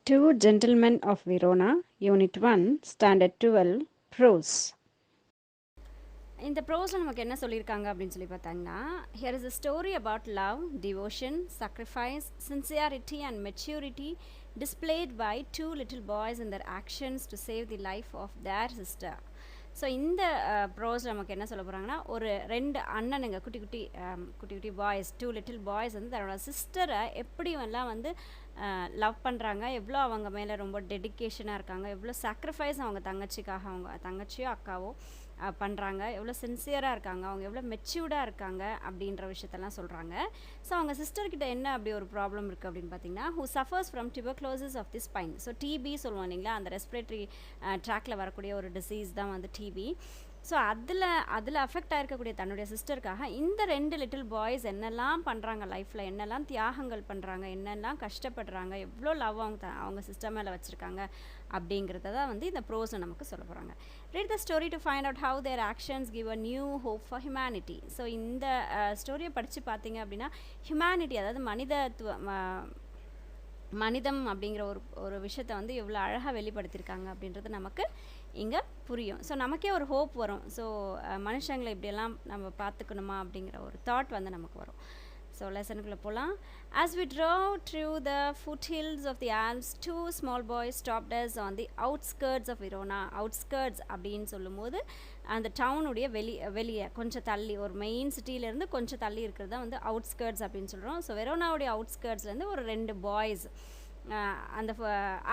Two Gentlemen of Verona, Unit 1, Standard 12, Prose. இந்த ப்ரோஸில் நமக்கு என்ன சொல்லியிருக்காங்க அப்படின்னு சொல்லி பார்த்தாங்கன்னா, here is a story about love, devotion, sacrifice, sincerity and maturity displayed by two little boys in their actions to save the life of their sister. So இந்த pros நமக்கு என்ன சொல்ல போகிறாங்கன்னா, ஒரு ரெண்டு அண்ணனுங்க குட்டி குட்டி பாய்ஸ், டூ லிட்டில் பாய்ஸ் வந்து தன்னோட சிஸ்டரை எப்படி எல்லாம் வந்து லவ் பண்ணுறாங்க, எவ்வளோ அவங்க மேலே ரொம்ப டெடிக்கேஷனாக இருக்காங்க, எவ்வளோ சாக்ரிஃபைஸ் அவங்க தங்கச்சிக்காக, அவங்க தங்கச்சியோ அக்காவோ பண்ணுறாங்க, எவ்வளோ சின்சியராக இருக்காங்க, அவங்க எவ்வளோ மெச்சூர்டாக இருக்காங்க அப்படின்ற விஷயத்தெல்லாம் சொல்கிறாங்க. ஸோ அவங்க சிஸ்டர்கிட்ட என்ன அப்படி ஒரு ப்ராப்ளம் இருக்குது அப்படின்னு பார்த்தீங்கன்னா, who suffers from tuberculosis of the spine. So TB சொல்லுவோம் இல்லைங்களா, அந்த ரெஸ்பிரேட்டரி ட்ராக்ல வரக்கூடிய ஒரு டிசீஸ் தான் வந்து டிபி. ஸோ அதில் அஃபெக்ட் ஆகிருக்கக்கூடிய தன்னுடைய சிஸ்டருக்காக இந்த ரெண்டு லிட்டில் பாய்ஸ் என்னெல்லாம் பண்ணுறாங்க லைஃப்பில், என்னெல்லாம் தியாகங்கள் பண்ணுறாங்க, என்னெல்லாம் கஷ்டப்படுறாங்க, எவ்வளோ லவ் அவங்க சிஸ்டர் மேலே வச்சுருக்காங்க அப்படிங்கிறத தான் வந்து இந்த ப்ரோஸை நமக்கு சொல்ல போகிறாங்க. Read the story to find out how there actions give a new hope for humanity. So இந்த ஸ்டோரியை படித்து பார்த்தீங்க அப்படின்னா, ஹியூமனிட்டி அதாவது மனிதம் அப்படிங்கிற ஒரு விஷயத்தை வந்து எவ்வளோ அழகாக வெளிப்படுத்தியிருக்காங்க அப்படின்றது நமக்கு இங்கே புரியும். ஸோ நமக்கே ஒரு ஹோப் வரும். ஸோ மனுஷங்களை இப்படியெல்லாம் நம்ம பார்த்துக்கணுமா அப்படிங்கிற ஒரு தாட் வந்து நமக்கு வரும். ஸோ லெசனுக்குள்ளே போகலாம். As we drove through the foothills of the Alps, two small boys stopped us on the outskirts of Verona. Outskirts அப்படின்னு சொல்லும்போது அந்த டவுனுடைய வெளியே கொஞ்சம் தள்ளி, ஒரு மெயின் சிட்டியிலேருந்து கொஞ்சம் தள்ளி இருக்கிறது தான் வந்து அவுட்ஸ்கர்ட்ஸ் அப்படின்னு சொல்கிறோம். ஸோ வெரோனாவுடைய அவுட்ஸ்கர்ட்ஸ்லேருந்து ஒரு ரெண்டு பாய்ஸ் அந்த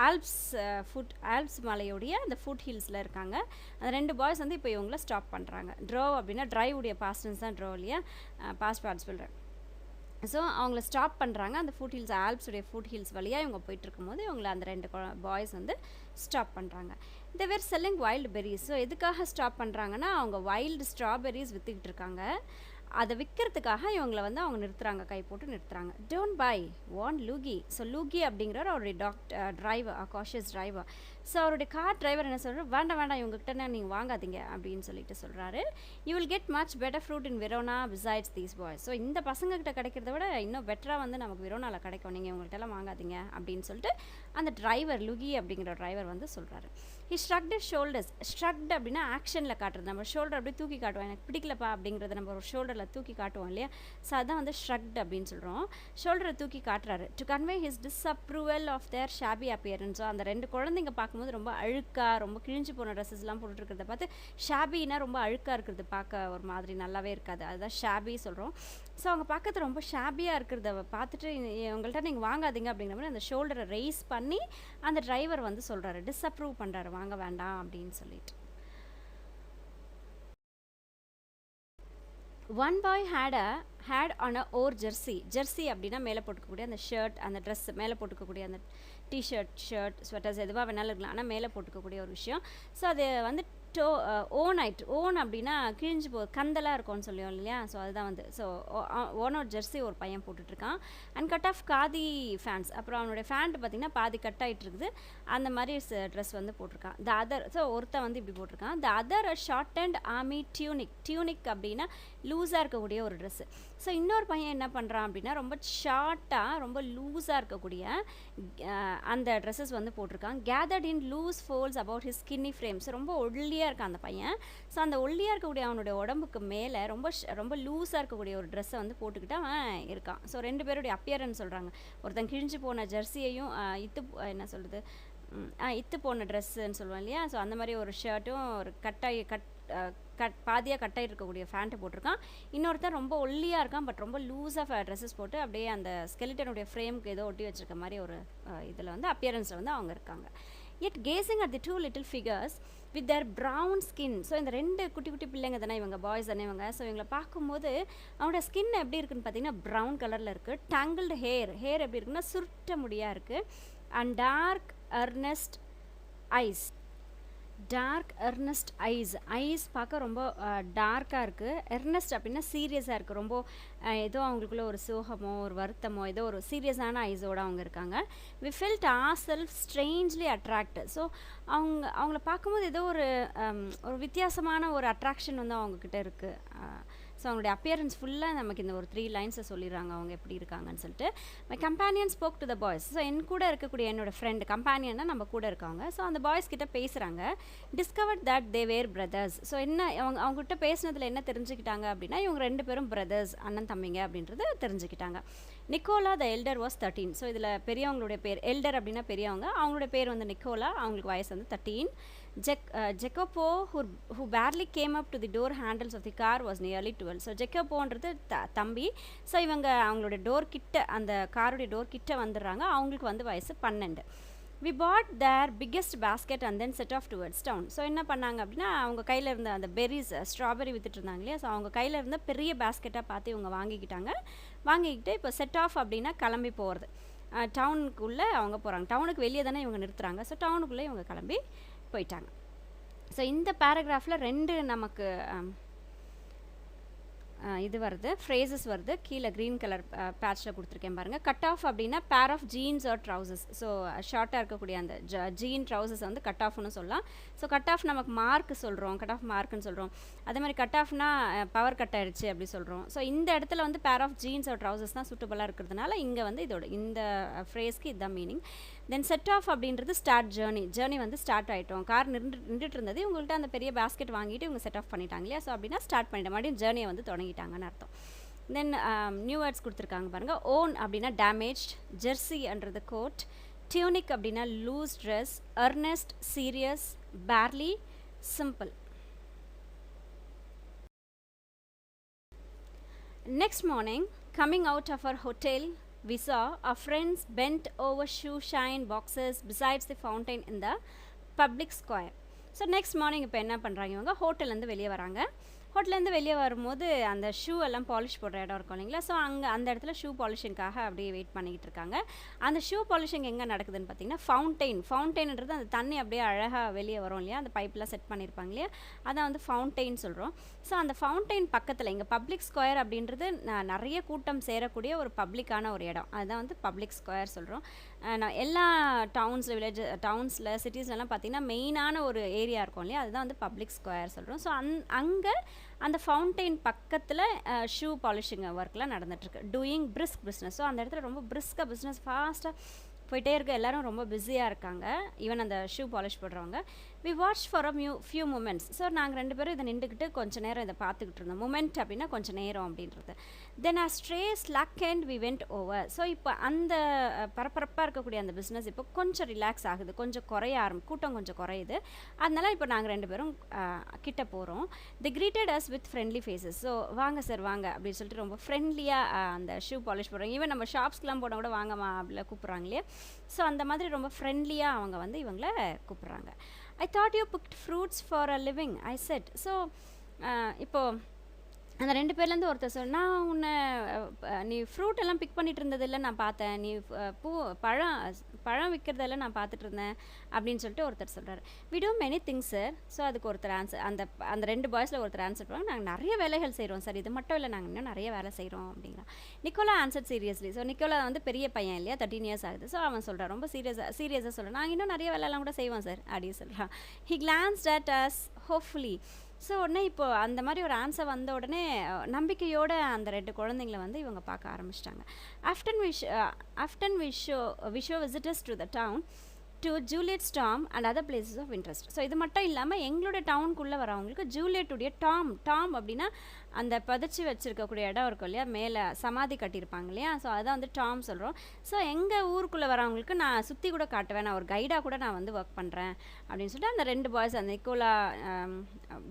ஆல்ப்ஸ் மலையுடைய அந்த ஃபுட் ஹில்ஸில் இருக்காங்க. அந்த ரெண்டு பாய்ஸ் வந்து இப்போ இவங்கள ஸ்டாப் பண்ணுறாங்க. ட்ரோவ் அப்படின்னா ட்ரைவுடைய பாஸ்டன்ஸ் தான் ட்ரோவ் இல்லையா, பாஸ்ட் பார்ட்டிசிபிள். ஸோ அவங்கள ஸ்டாப் பண்ணுறாங்க. அந்த ஃபுட் ஹில்ஸ், ஆல்ப்ஸுடைய ஃபுட் ஹில்ஸ் வழியாக இவங்க போயிட்டுருக்கும்போது இவங்களை அந்த ரெண்டு பாய்ஸ் வந்து ஸ்டாப் பண்ணுறாங்க. இந்த வேர் செல்லிங் வைல்டு பெரிஸ். ஸோ எதுக்காக ஸ்டாப் பண்ணுறாங்கன்னா, அவங்க வைல்டு ஸ்ட்ராபெரிஸ் விற்றுக்கிட்டு இருக்காங்க. அதை விற்கிறதுக்காக இவங்களை வந்து அவங்க நிறுத்துறாங்க, கை போட்டு நிறுத்துறாங்க. டோன்ட் பை வான் லூகி. ஸோ லூகி அப்படிங்கிறவர் அவருடைய டிரைவர், காஷியஸ் டிரைவர். ஸோ அவருடைய கார் டிரைவர் என்ன சொல்கிறார், வேண்டாம் இவங்ககிட்ட நீங்கள் வாங்காதீங்க அப்படின்னு சொல்லிட்டு சொல்கிறாரு. You will get much better fruit in Verona besides these boys. So இந்த பசங்கக்கிட்ட கிடைக்கிறத விட இன்னும் பெட்டராக வந்து நமக்கு வெரோனாவில் கிடைக்கும், நீங்கள் இவங்கள்ட்டெல்லாம் வாங்காதீங்க அப்படின்னு சொல்லிட்டு அந்த டிரைவர், லுகி அப்படிங்கிற டிரைவர் வந்து சொல்கிறாரு. He ஷ்ரக்ட் shoulders. ஷ்ரக்ட் அப்படின்னா ஆக்ஷனில் காட்டுறது. நம்ம ஷோல்டர் அப்படியே தூக்கி காட்டுவோம், எனக்கு பிடிக்கலப்பா அப்படிங்கிறத நம்ம ஒரு ஷோல்டரில் தூக்கி காட்டுவோம் இல்லையா. ஸோ அதான் வந்து ஷ்ரக்ட் அப்படின்னு சொல்கிறோம். ஷோல்டரை தூக்கி காட்டுறாரு. To convey his disapproval of their shabby appearance. அந்த ரெண்டு குழந்தைங்க பார்க்கும்போது ரொம்ப அழுக்காக, ரொம்ப கிழிஞ்சு போன ட்ரெஸ்ஸஸ்லாம் போட்டுருக்கிறத பார்த்து, ஷாபின்னா ரொம்ப அழுக்காக இருக்கிறது, பார்க்க ஒரு மாதிரி நல்லாவே இருக்காது, அதுதான் ஷாபி சொல்கிறோம். ஸோ அவங்க பார்க்கறது ரொம்ப ஷாபியாக இருக்கிறத பார்த்துட்டு உங்கள்கிட்ட நீங்கள் வாங்காதீங்க அப்படிங்கிற மாதிரி அந்த ஷோல்டரை ரைஸ் பண்ணி அந்த டிரைவர் வந்து சொல்கிறாரு, டிஸ்அப்ரூவ் பண்ணுறாரு, வாங்க வேண்டாம் அப்படின்னு சொல்லிட்டு. One boy had on a old jersey அப்படின்னா மேலே போட்டுக்கக்கூடிய அந்த ஷர்ட், அந்த ட்ரெஸ் மேலே போட்டுக்கக்கூடிய அந்த ஷர்ட் ஸ்வெட்டர்ஸ் எதுவாக வேணாலும் இருக்கலாம், ஆனால் மேலே போட்டுக்கக்கூடிய ஒரு விஷயம். ஸோ அது வந்து ஓன் அப்படின்னா கிழிஞ்சு கந்தலாக இருக்கும்னு சொல்லுவோம் இல்லையா. ஸோ அதுதான் வந்து ஸோ ஓனோட ஜெர்சி ஒரு பையன் போட்டுட்ருக்கான். And cut off khaki pants. அப்புறம் அவனுடைய ஃபேண்ட் பார்த்திங்கன்னா பாதி கட் ஆகிட்டு இருக்குது, அந்த மாதிரி ட்ரெஸ் வந்து போட்டிருக்கான். த அதர், ஸோ ஒருத்தன் வந்து இப்படி போட்டிருக்கான். The other short and army டியூனிக் அப்படின்னா லூஸாக இருக்கக்கூடிய ஒரு ட்ரெஸ்ஸு. ஸோ இன்னொரு பையன் என்ன பண்ணுறான் அப்படின்னா, ரொம்ப ஷார்ட்டாக ரொம்ப லூஸாக இருக்கக்கூடிய அந்த ட்ரெஸ்ஸஸ் வந்து போட்டிருக்கான். Gathered in loose folds about his skinny frames. ரொம்ப ஒல்லியாக இருக்கான் அந்த பையன். ஸோ அந்த ஒல்லியாக இருக்கக்கூடிய அவனுடைய உடம்புக்கு மேலே ரொம்ப லூஸாக இருக்கக்கூடிய ஒரு ட்ரெஸ்ஸை வந்து போட்டுக்கிட்டு அவன் இருக்கான். ஸோ ரெண்டு பேருடைய அப்பியரன்ஸ் சொல்கிறாங்க. ஒருத்தன் கிழிஞ்சு போன ஜெர்சியையும் இத்து போன ட்ரெஸ்ஸுன்னு சொல்லுவோம் இல்லையா. ஸோ அந்த மாதிரி ஒரு ஷர்ட்டும் ஒரு பாதியாக கட்டாகி இருக்கக்கூடிய ஃபேண்ட்டு போட்டிருக்கான். இன்னொருத்தர் ரொம்ப ஒல்லியாக இருக்கான், பட் ரொம்ப லூஸாக ட்ரெஸ்ஸஸ் போட்டு அப்படியே அந்த ஸ்கெலிட்டனுடைய ஃப்ரேமுக்கு ஏதோ ஒட்டி வச்சிருக்க மாதிரி ஒரு இதில் வந்து அப்பியரன்ஸில் வந்து அவங்க இருக்காங்க. yet gazing at the two little figures with their brown skin. So இந்த ரெண்டு குட்டி பிள்ளைங்க தானே இவங்க, பாய்ஸ் தானே இவங்க. ஸோ இவங்களை பார்க்கும்போது அவனோட ஸ்கின் எப்படி இருக்குன்னு பார்த்தீங்கன்னா ப்ரௌன் கலரில் இருக்குது. tangled ஹேர் எப்படி இருக்குன்னா சுருட்ட முடியாக இருக்குது. அண்ட் டார்க் earnest ஐஸ் பார்க்க ரொம்ப டார்க்காக இருக்குது. எர்னஸ்ட் அப்படின்னா சீரியஸாக இருக்குது, ரொம்ப ஏதோ அவங்களுக்குள்ள ஒரு சோகமோ ஒரு வருத்தமோ ஏதோ ஒரு சீரியஸான ஐஸோடு அவங்க இருக்காங்க. We felt our self strangely attract. So அவங்கள பார்க்கும்போது ஏதோ ஒரு வித்தியாசமான ஒரு அட்ராக்ஷன் வந்து அவங்கக்கிட்ட இருக்குது. ஸோ அவங்களுடைய அப்பியரன்ஸ் ஃபுல்லாக நமக்கு இந்த ஒரு 3 லைன்ஸை சொல்லிடுறாங்க அவங்க எப்படி இருக்காங்கன்னு சொல்லிட்டு. My companion spoke to the boys. So என் கூட இருக்கக்கூடிய என்னோட ஃப்ரெண்டு, கம்பேனியன்னா நம்ம கூட இருக்காங்க. ஸோ அந்த பாய்ஸ் கிட்ட பேசுகிறாங்க. Discovered that they were brothers. So என்ன அவங்ககிட்ட பேசினதில் என்ன தெரிஞ்சுக்கிட்டாங்க அப்படின்னா, இவங்க 2 பேரும் பிரதர்ஸ், அண்ணன் தம்பிங்க அப்படின்றது தெரிஞ்சுக்கிட்டாங்க. Nicola the elder was 13. So இதில் பெரியவங்களுடைய பேர், எல்டர் அப்படின்னா பெரியவங்க, அவங்களுடைய பேர் வந்து நிக்கோலா, அவங்களுக்கு வயசு வந்து 13. Jacopo, who barely came up to the door handles of the car, was nearly 12. So ஜெக்கோப்போன்றது தம்பி. ஸோ இவங்க அவங்களோட டோர் கிட்ட, அந்த காருடைய டோர் கிட்ட வந்துடுறாங்க. அவங்களுக்கு வந்து வயசு 12. We bought their biggest basket and then set off towards town. So என்ன பண்ணாங்க அப்படின்னா, அவங்க கையில் இருந்த அந்த பெரிஸ், ஸ்ட்ராபெரி வித்துட்டு இருந்தாங்க இல்லையா, ஸோ அவங்க கையில் இருந்த பெரிய பேஸ்கெட்டாக பார்த்து இவங்க வாங்கிக்கிட்டு இப்போ செட் ஆஃப் அப்படின்னா கிளம்பி போகிறது. டவுனுக்குள்ளே அவங்க போகிறாங்க. டவுனுக்கு வெளியே தானே இவங்க நிறுத்துகிறாங்க. ஸோ டவுனுக்குள்ளே இவங்க கிளம்பி போயிட்டாங்க. ஸோ இந்த பேராகிராஃபில் 2 நமக்கு இது வருது, ஃப்ரேசஸ் வருது. கீழே க்ரீன் கலர் பேட்சில் கொடுத்துருக்கேன் பாருங்கள். கட் ஆஃப் அப்படின்னா pair of jeans or trousers. So ஷார்ட்டாக இருக்கக்கூடிய அந்த ஜீன் ட்ரௌசர்ஸ் வந்து கட் ஆஃப்னு சொல்லலாம். ஸோ கட் ஆஃப் நமக்கு மார்க் சொல்கிறோம், கட் ஆஃப் மார்க்குன்னு சொல்கிறோம். அதே மாதிரி கட் ஆஃப்னா பவர் கட் ஆகிடுச்சு அப்படி சொல்கிறோம். ஸோ இந்த இடத்துல வந்து பேர் ஆஃப் ஜீன்ஸ் ஆர் ட்ரௌசர்ஸ் தான் சூட்டபுளாக இருக்கிறதுனால இங்கே வந்து இதோட இந்த ஃப்ரேஸ்க்கு இதுதான் மீனிங். தென் செட் ஆஃப் அப்படின்றது ஸ்டார்ட் ஜேர்னி வந்து ஸ்டார்ட் ஆகிட்டோம். கார் நின்றுட்டு இருந்தது, இவங்கள்ட்ட அந்த பெரிய பேஸ்கெட் வாங்கிட்டு இவங்க செட் ஆஃப் பண்ணிட்டாங்க இல்லையா. ஸோ அப்படின்னா ஸ்டார்ட் பண்ணிட்ட மாதிரி ஜேர்னியை வந்து தொடங்கிட்டாங்கன்னு அர்த்தம். தென் நியூ வேர்ட்ஸ் கொடுத்துருக்காங்க பாருங்கள். ஓன் அப்படின்னா டேமேஜ்ட், ஜெர்சின்றது கோட், டியூனிக் அப்படின்னா loose dress, earnest serious, barely simple. Next morning, coming out of our hotel, we saw our friends bent over shoe shine boxes besides the fountain in the public square. So next morning இப்போ என்ன பண்ணுறாங்க, இவங்க ஹோட்டல்லேருந்து வெளியே வராங்க. ஹோட்டல்லேருந்து வெளியே வரும்போது அந்த shoe எல்லாம் பாலிஷ் போடுற இடம் இருக்கும் இல்லைங்களா. ஸோ அந்த இடத்துல ஷூ பாலிஷிங்காக அப்படியே வெயிட் பண்ணிக்கிட்டு இருக்காங்க. அந்த ஷூ பாலிஷிங் எங்கே நடக்குதுன்னு பார்த்தீங்கன்னா ஃபவுண்டெயின்ன்றது அந்த தண்ணி அப்படியே அழகாக வெளியே வரும் இல்லையா, அந்த பைப்லாம் செட் பண்ணியிருப்பாங்க இல்லையா, அதான் வந்து ஃபவுண்டெயின் சொல்கிறோம். ஸோ அந்த ஃபவுண்டெயின் பக்கத்தில் இங்கே பப்ளிக் ஸ்கொயர் அப்படின்றது நிறைய கூட்டம் சேரக்கூடிய ஒரு பப்ளிக்கான ஒரு இடம், அதுதான் வந்து பப்ளிக் ஸ்கொயர் சொல்கிறோம். நான் எல்லா டவுன்ஸில் சிட்டிஸ்லலாம் பார்த்திங்கன்னா மெயினான ஒரு ஏரியா இருக்கும் இல்லையா, அதுதான் வந்து பப்ளிக் ஸ்கொயர் சொல்கிறோம். ஸோ அங்கே அந்த ஃபவுண்டெயின் பக்கத்தில் ஷூ பாலிஷிங் ஒர்க்லாம் நடந்துகிட்ருக்கு. Doing brisk business. ஸோ அந்த இடத்துல ரொம்ப பிரிஸ்காக பிஸ்னஸ் ஃபாஸ்ட்டாக போயிட்டே இருக்க, எல்லோரும் ரொம்ப பிஸியாக இருக்காங்க, ஈவன் அந்த ஷூ பாலிஷ் போடுறவங்க. We watch for few moments. So நாங்கள் 2 பேரும் இதை நின்றுக்கிட்டு கொஞ்சம் நேரம் இதை பார்த்துக்கிட்டு இருந்தோம். மூமெண்ட் அப்படின்னா கொஞ்சம் நேரம் அப்படின்றது. Then a stray slack and we went over. So இப்போ அந்த பரபரப்பாக இருக்கக்கூடிய அந்த பிஸ்னஸ் இப்போ கொஞ்சம் ரிலாக்ஸ் ஆகுது, கொஞ்சம் கூட்டம் கொஞ்சம் குறையுது. அதனால இப்போ நாங்கள் 2 பேரும் கிட்ட போகிறோம். They greeted us with friendly faces. So வாங்க சார் வாங்க அப்படின்னு சொல்லிட்டு ரொம்ப ஃப்ரெண்ட்லியாக அந்த ஷூ பாலிஷ் போடுறாங்க. ஈவன் நம்ம ஷாப்ஸ்க்கெலாம் போனால் கூட வாங்கம்மா அப்படிலாம் கூப்பிட்றாங்க இல்லையா. ஸோ அந்த மாதிரி ரொம்ப ஃப்ரெண்ட்லியாக அவங்க வந்து இவங்கள கூப்பிட்றாங்க. I thought you picked fruits for a living, I said. So இப்போது அந்த 2 பேர்லேருந்து ஒருத்தர் சொன்னா, உன்னை நீ ஃப்ரூட் எல்லாம் பிக் பண்ணிட்டு இருந்ததில்ல நான் பார்த்தேன், நீ பழம் விற்கிறதெல்லாம் நான் பார்த்துட்டு இருந்தேன் அப்படின்னு சொல்லிட்டு ஒருத்தர் சொல்கிறார். We do many things sir. So அதுக்கு ஒருத்தர் ஆன்சர், அந்த 2 பாய்ஸில் ஒருத்தர் ஆன்சர் பண்ணுவாங்க, நாங்கள் நிறைய வேலைகள் செய்கிறோம் சார், இது மட்டும் இல்லை நாங்கள் இன்னும் நிறைய வேலை செய்கிறோம் அப்படிங்கிறான். Nicola answer seriously. So Nicola வந்து பெரிய பையன் இல்லையா, 13 years ஆகுது. ஸோ அவன் சொல்கிறான், ரொம்ப சீரியஸாக சொல்கிறான், நாங்கள் இன்னும் நிறைய வேலையெல்லாம் கூட செய்வோம் சார் அப்படின்னு சொல்கிறான். He glanced at us hopefully. So உடனே இப்போது அந்த மாதிரி ஒரு ஆன்சர் வந்த உடனே நம்பிக்கையோடு அந்த 2 குழந்தைங்கள வந்து இவங்க பார்க்க ஆரம்பிச்சிட்டாங்க. Often we show visitors to the town to Juliet's ஸ்டாம் and other places of interest. So இது மட்டும் இல்லாமல் எங்களுடைய டவுனுக்குள்ளே வரவங்களுக்கு ஜூலியட்டுடைய டாம் அப்படின்னா அந்த பதிச்சு வச்சுருக்கக்கூடிய இடம் இருக்கும் இல்லையா, மேலே சமாதி கட்டியிருப்பாங்க இல்லையா, ஸோ அதான் வந்து டாம் சொல்கிறோம். ஸோ எங்கள் ஊருக்குள்ளே வரவங்களுக்கு நான் சுற்றி கூட காட்டுவேன், நான் ஒரு கைடாக கூட நான் வந்து ஒர்க் பண்ணுறேன் அப்படின்னு சொல்லிட்டு அந்த 2 பாய்ஸ், அந்த நிக்கோலா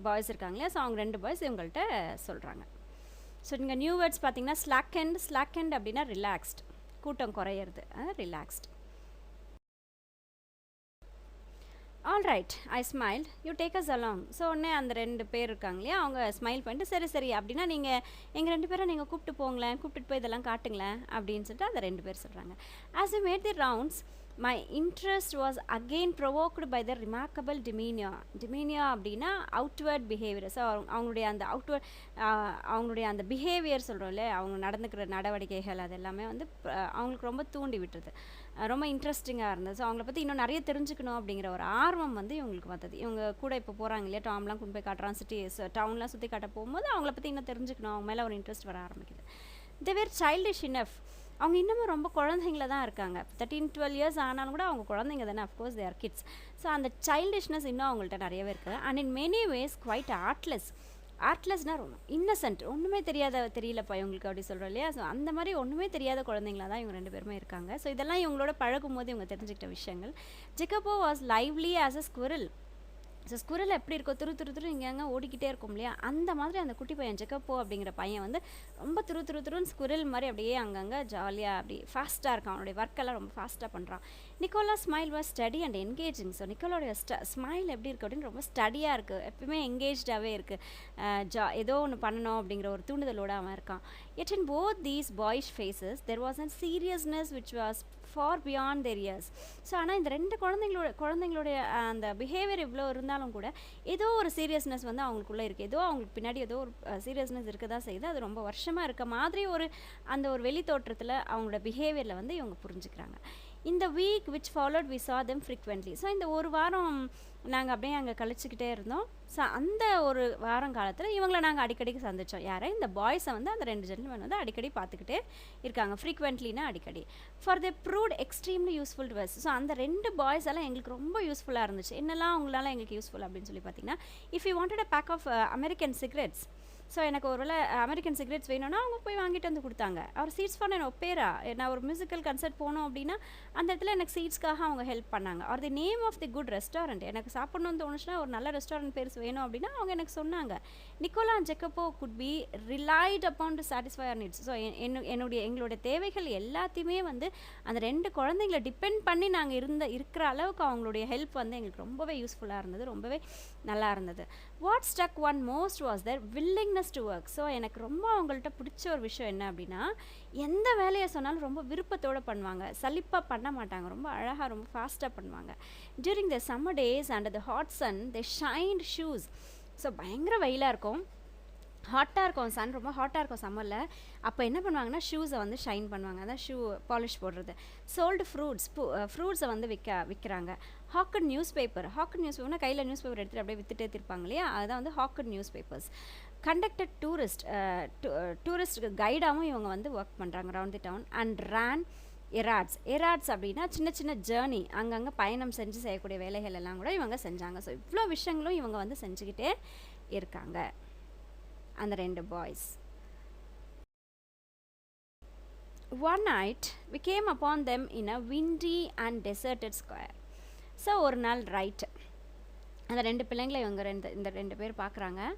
பாய்ஸ் இருக்காங்க இல்லையா, ஸோ அவங்க 2 பாய்ஸ் இவங்கள்ட்ட சொல்கிறாங்க. ஸோ இங்கே நியூ வேர்ட்ஸ் பார்த்தீங்கன்னா ஸ்லாக் அண்ட் அப்படின்னா ரிலாக்ஸ்ட், கூட்டம் குறையிறது, relaxed. All right, I smiled, you take us along. So உடனே அந்த 2 பேர் இருக்காங்க இல்லையா, அவங்க ஸ்மைல் பண்ணிட்டு சரி அப்படின்னா நீங்கள் எங்கள் 2 பேரை நீங்கள் கூப்பிட்டுட்டு போய் இதெல்லாம் காட்டுங்களேன் அப்படின்னு சொல்லிட்டு அந்த 2 பேர் சொல்கிறாங்க. As you made the rounds my interest was again provoked by the remarkable demeanour அப்படின்னா அவுட்வர்ட் பிஹேவியர். ஸோ அவங்களுடைய அந்த பிஹேவியர் சொல்கிறோம் இல்லையா, அவங்க நடந்துக்கிற நடவடிக்கைகள் அது எல்லாமே வந்து அவங்களுக்கு ரொம்ப தூண்டி விட்டுருது. ரொம்ப இன்ட்ரெஸ்டிங்காக இருந்தது. ஸோ அவங்கள பற்றி இன்னும் நிறைய தெரிஞ்சுக்கணும் அப்படிங்கிற ஒரு ஆர்வம் வந்து இவங்களுக்கு வந்தது. இவங்க கூட இப்போ போகிறாங்க இல்லையா, டாம்லாம் கொண்டு போய் காட்டுறான், டவுன்லாம் சுற்றி காட்ட போகும்போது அவங்கள பற்றி இன்னும் தெரிஞ்சுக்கணும், அவங்க மேலே ஒரு இன்ட்ரெஸ்ட் வர ஆரம்பிக்குது. தே வேர் சைல்டிஷ் இனஃப். அவங்க இன்னமும் ரொம்ப குழந்தைங்கள தான் இருக்காங்க. 13-12 இயர்ஸ் ஆனாலும் கூட அவங்க குழந்தைங்க தானே, of course they are kids. So அந்த சைல்டிஷ்னஸ் இன்னும் அவங்கள்ட்ட நிறையவே இருக்குது. And in many ways quite ஆர்ட்லெஸ்னால் ரொம்ப இன்னசென்ட், ஒன்றுமே தெரியலப்பா இவங்களுக்கு அப்படி சொல்கிறோம் இல்லையா. ஸோ அந்த மாதிரி ஒன்றுமே தெரியாத குழந்தைங்களா தான் இவங்க 2 பேருமே இருக்காங்க. ஸோ இதெல்லாம் இவங்களோட பழகும் போது இவங்க தெரிஞ்சுக்கிட்ட விஷயங்கள். Jacopo was lively as a squirrel. So squirrel எப்படி இருக்கோ, துரு இங்கே ஓடிக்கிட்டே இருக்கும் இல்லையா, அந்த மாதிரி அந்த குட்டி பையன் ஜெக்கபோ அப்படிங்கிற பையன் வந்து ரொம்ப துருன்னு ஸ்குரில் மாதிரி அப்படியே அங்கங்கே ஜாலியாக அப்படி ஃபாஸ்ட்டாக இருக்கான். அவனுடைய ஒர்க்கெல்லாம் ரொம்ப ஃபாஸ்ட்டாக பண்ணுறான். Nicola smile was steady and engaging. So நிக்கோலோடைய ஸ்மைல் எப்படி இருக்குது அப்படின்னு ரொம்ப ஸ்டடியாக இருக்குது, எப்பவுமே என்கேஜாகவே இருக்குது. ஏதோ ஒன்று பண்ணணும் அப்படிங்கிற ஒரு தூண்டுதலோடு அவன் இருக்கான். Yet in both these boyish faces there was a seriousness which was far beyond their years. So ஆனால் இந்த 2 குழந்தைங்களுடைய அந்த பிஹேவியர் இவ்வளோ இருந்தாலும் கூட ஏதோ ஒரு சீரியஸ்னஸ் வந்து அவங்களுக்குள்ளே இருக்குது. ஏதோ அவங்களுக்கு பின்னாடி ஏதோ ஒரு சீரியஸ்னஸ் இருக்க தான் செய்யுது. அது ரொம்ப வருஷமாக இருக்க மாதிரி அந்த ஒரு வெளி தோற்றத்தில் அவங்களோட பிஹேவியரில் வந்து இவங்க புரிஞ்சுக்கிறாங்க. இந்த week which followed we saw them frequently. So இந்த ஒரு வாரம் நாங்கள் அப்படியே அங்கே கழிச்சிக்கிட்டே இருந்தோம். ஸோ அந்த ஒரு வாரம் காலத்தில் இவங்களை நாங்கள் அடிக்கடிக்கு சந்தித்தோம். யாரை, இந்த பாய்ஸை வந்து அந்த 2 ஜென்டில்மேன் வந்து அடிக்கடி பார்த்துக்கிட்டே இருக்காங்க. ஃப்ரீக்வெண்ட்லினா அடிக்கடி. For they proved extremely useful to us. So அந்த 2 பாய்ஸ் எல்லாம் எங்களுக்கு ரொம்ப யூஸ்ஃபுல்லாக இருந்துச்சு. என்னெல்லாம் அவங்களால எங்களுக்கு யூஸ்ஃபுல் அப்படின்னு சொல்லி பார்த்தீங்கன்னா, if you wanted a pack of American cigarettes. So எனக்கு ஒருவேளை அமெரிக்கன் சிகரெட்ஸ் வேணும்னா அவங்க போய் வாங்கிட்டு வந்து கொடுத்தாங்க. அவர் சீட்ஸ் ஃபார் என் ஒப்பேரா, நான் ஒரு மியூசிக்கல் கன்சர்ட் போனோம் அப்படின்னா அந்த இடத்துல எனக்கு சீட்ஸ்க்காக அவங்க ஹெல்ப் பண்ணாங்க. Or the name of the good restaurant, எனக்கு சாப்பிடணும்னு தோணுச்சுன்னா ஒரு நல்ல ரெஸ்டாரண்ட் பேர் வேணும் அப்படின்னா அவங்க எனக்கு சொன்னாங்க. Nicola and Jacopo could be relied upon to satisfy our needs. So எங்களுடைய தேவைகள் எல்லாத்தையுமே வந்து அந்த 2 குழந்தைங்களை டிபெண்ட் பண்ணி நாங்கள் இருக்கிற அளவுக்கு அவங்களுடைய ஹெல்ப் வந்து எங்களுக்கு ரொம்பவே யூஸ்ஃபுல்லாக இருந்தது, ரொம்பவே நல்லா இருந்தது. What stuck one most was their willingness to work. So எனக்கு ரொம்ப அவங்கள்ட்ட பிடிச்ச ஒரு விஷயம் என்ன அப்படின்னா, எந்த வேலையை சொன்னாலும் ரொம்ப விருப்பத்தோடு பண்ணுவாங்க, சலிப்பாக பண்ண மாட்டாங்க, ரொம்ப அழகாக ரொம்ப ஃபாஸ்ட்டாக பண்ணுவாங்க. During the summer days and the hot sun they shined shoes. So பயங்கர வெயிலாக இருக்கும், ஹாட்டாக இருக்கும், சன் ரொம்ப ஹாட்டாக இருக்கும் சம்மரில். அப்போ என்ன பண்ணுவாங்கன்னா ஷூஸை வந்து ஷைன் பண்ணுவாங்க, அதான் ஷூ பாலிஷ் போடுறது. சோல்டு ஃப்ரூட்ஸை வந்து விற்கிறாங்க. ஹாக்கட் நியூஸ் பேப்பர்னா கையில் நியூஸ் பேப்பர் எடுத்துகிட்டு அப்படியே விற்றுட்டே திருப்பாங்க இல்லையா, அதுதான் வந்து hawked newspapers. Conducted tourist கைடாகவும் இவங்க வந்து ஒர்க் பண்ணுறாங்க around the town. And ran errands அப்படின்னா சின்ன ஜேர்னி, அங்கங்கே பயணம் செஞ்சு செய்யக்கூடிய வேலைகள் எல்லாம் கூட இவங்க செஞ்சாங்க. ஸோ இவ்வளோ விஷயங்களும் இவங்க வந்து செஞ்சுக்கிட்டே இருக்காங்க அந்த 2 boys. One night we came upon them in a windy and deserted square. So ஒரு நாள் ரைட்டு அந்த 2 பிள்ளைங்களை இவங்க இந்த 2 பேர் பார்க்குறாங்க.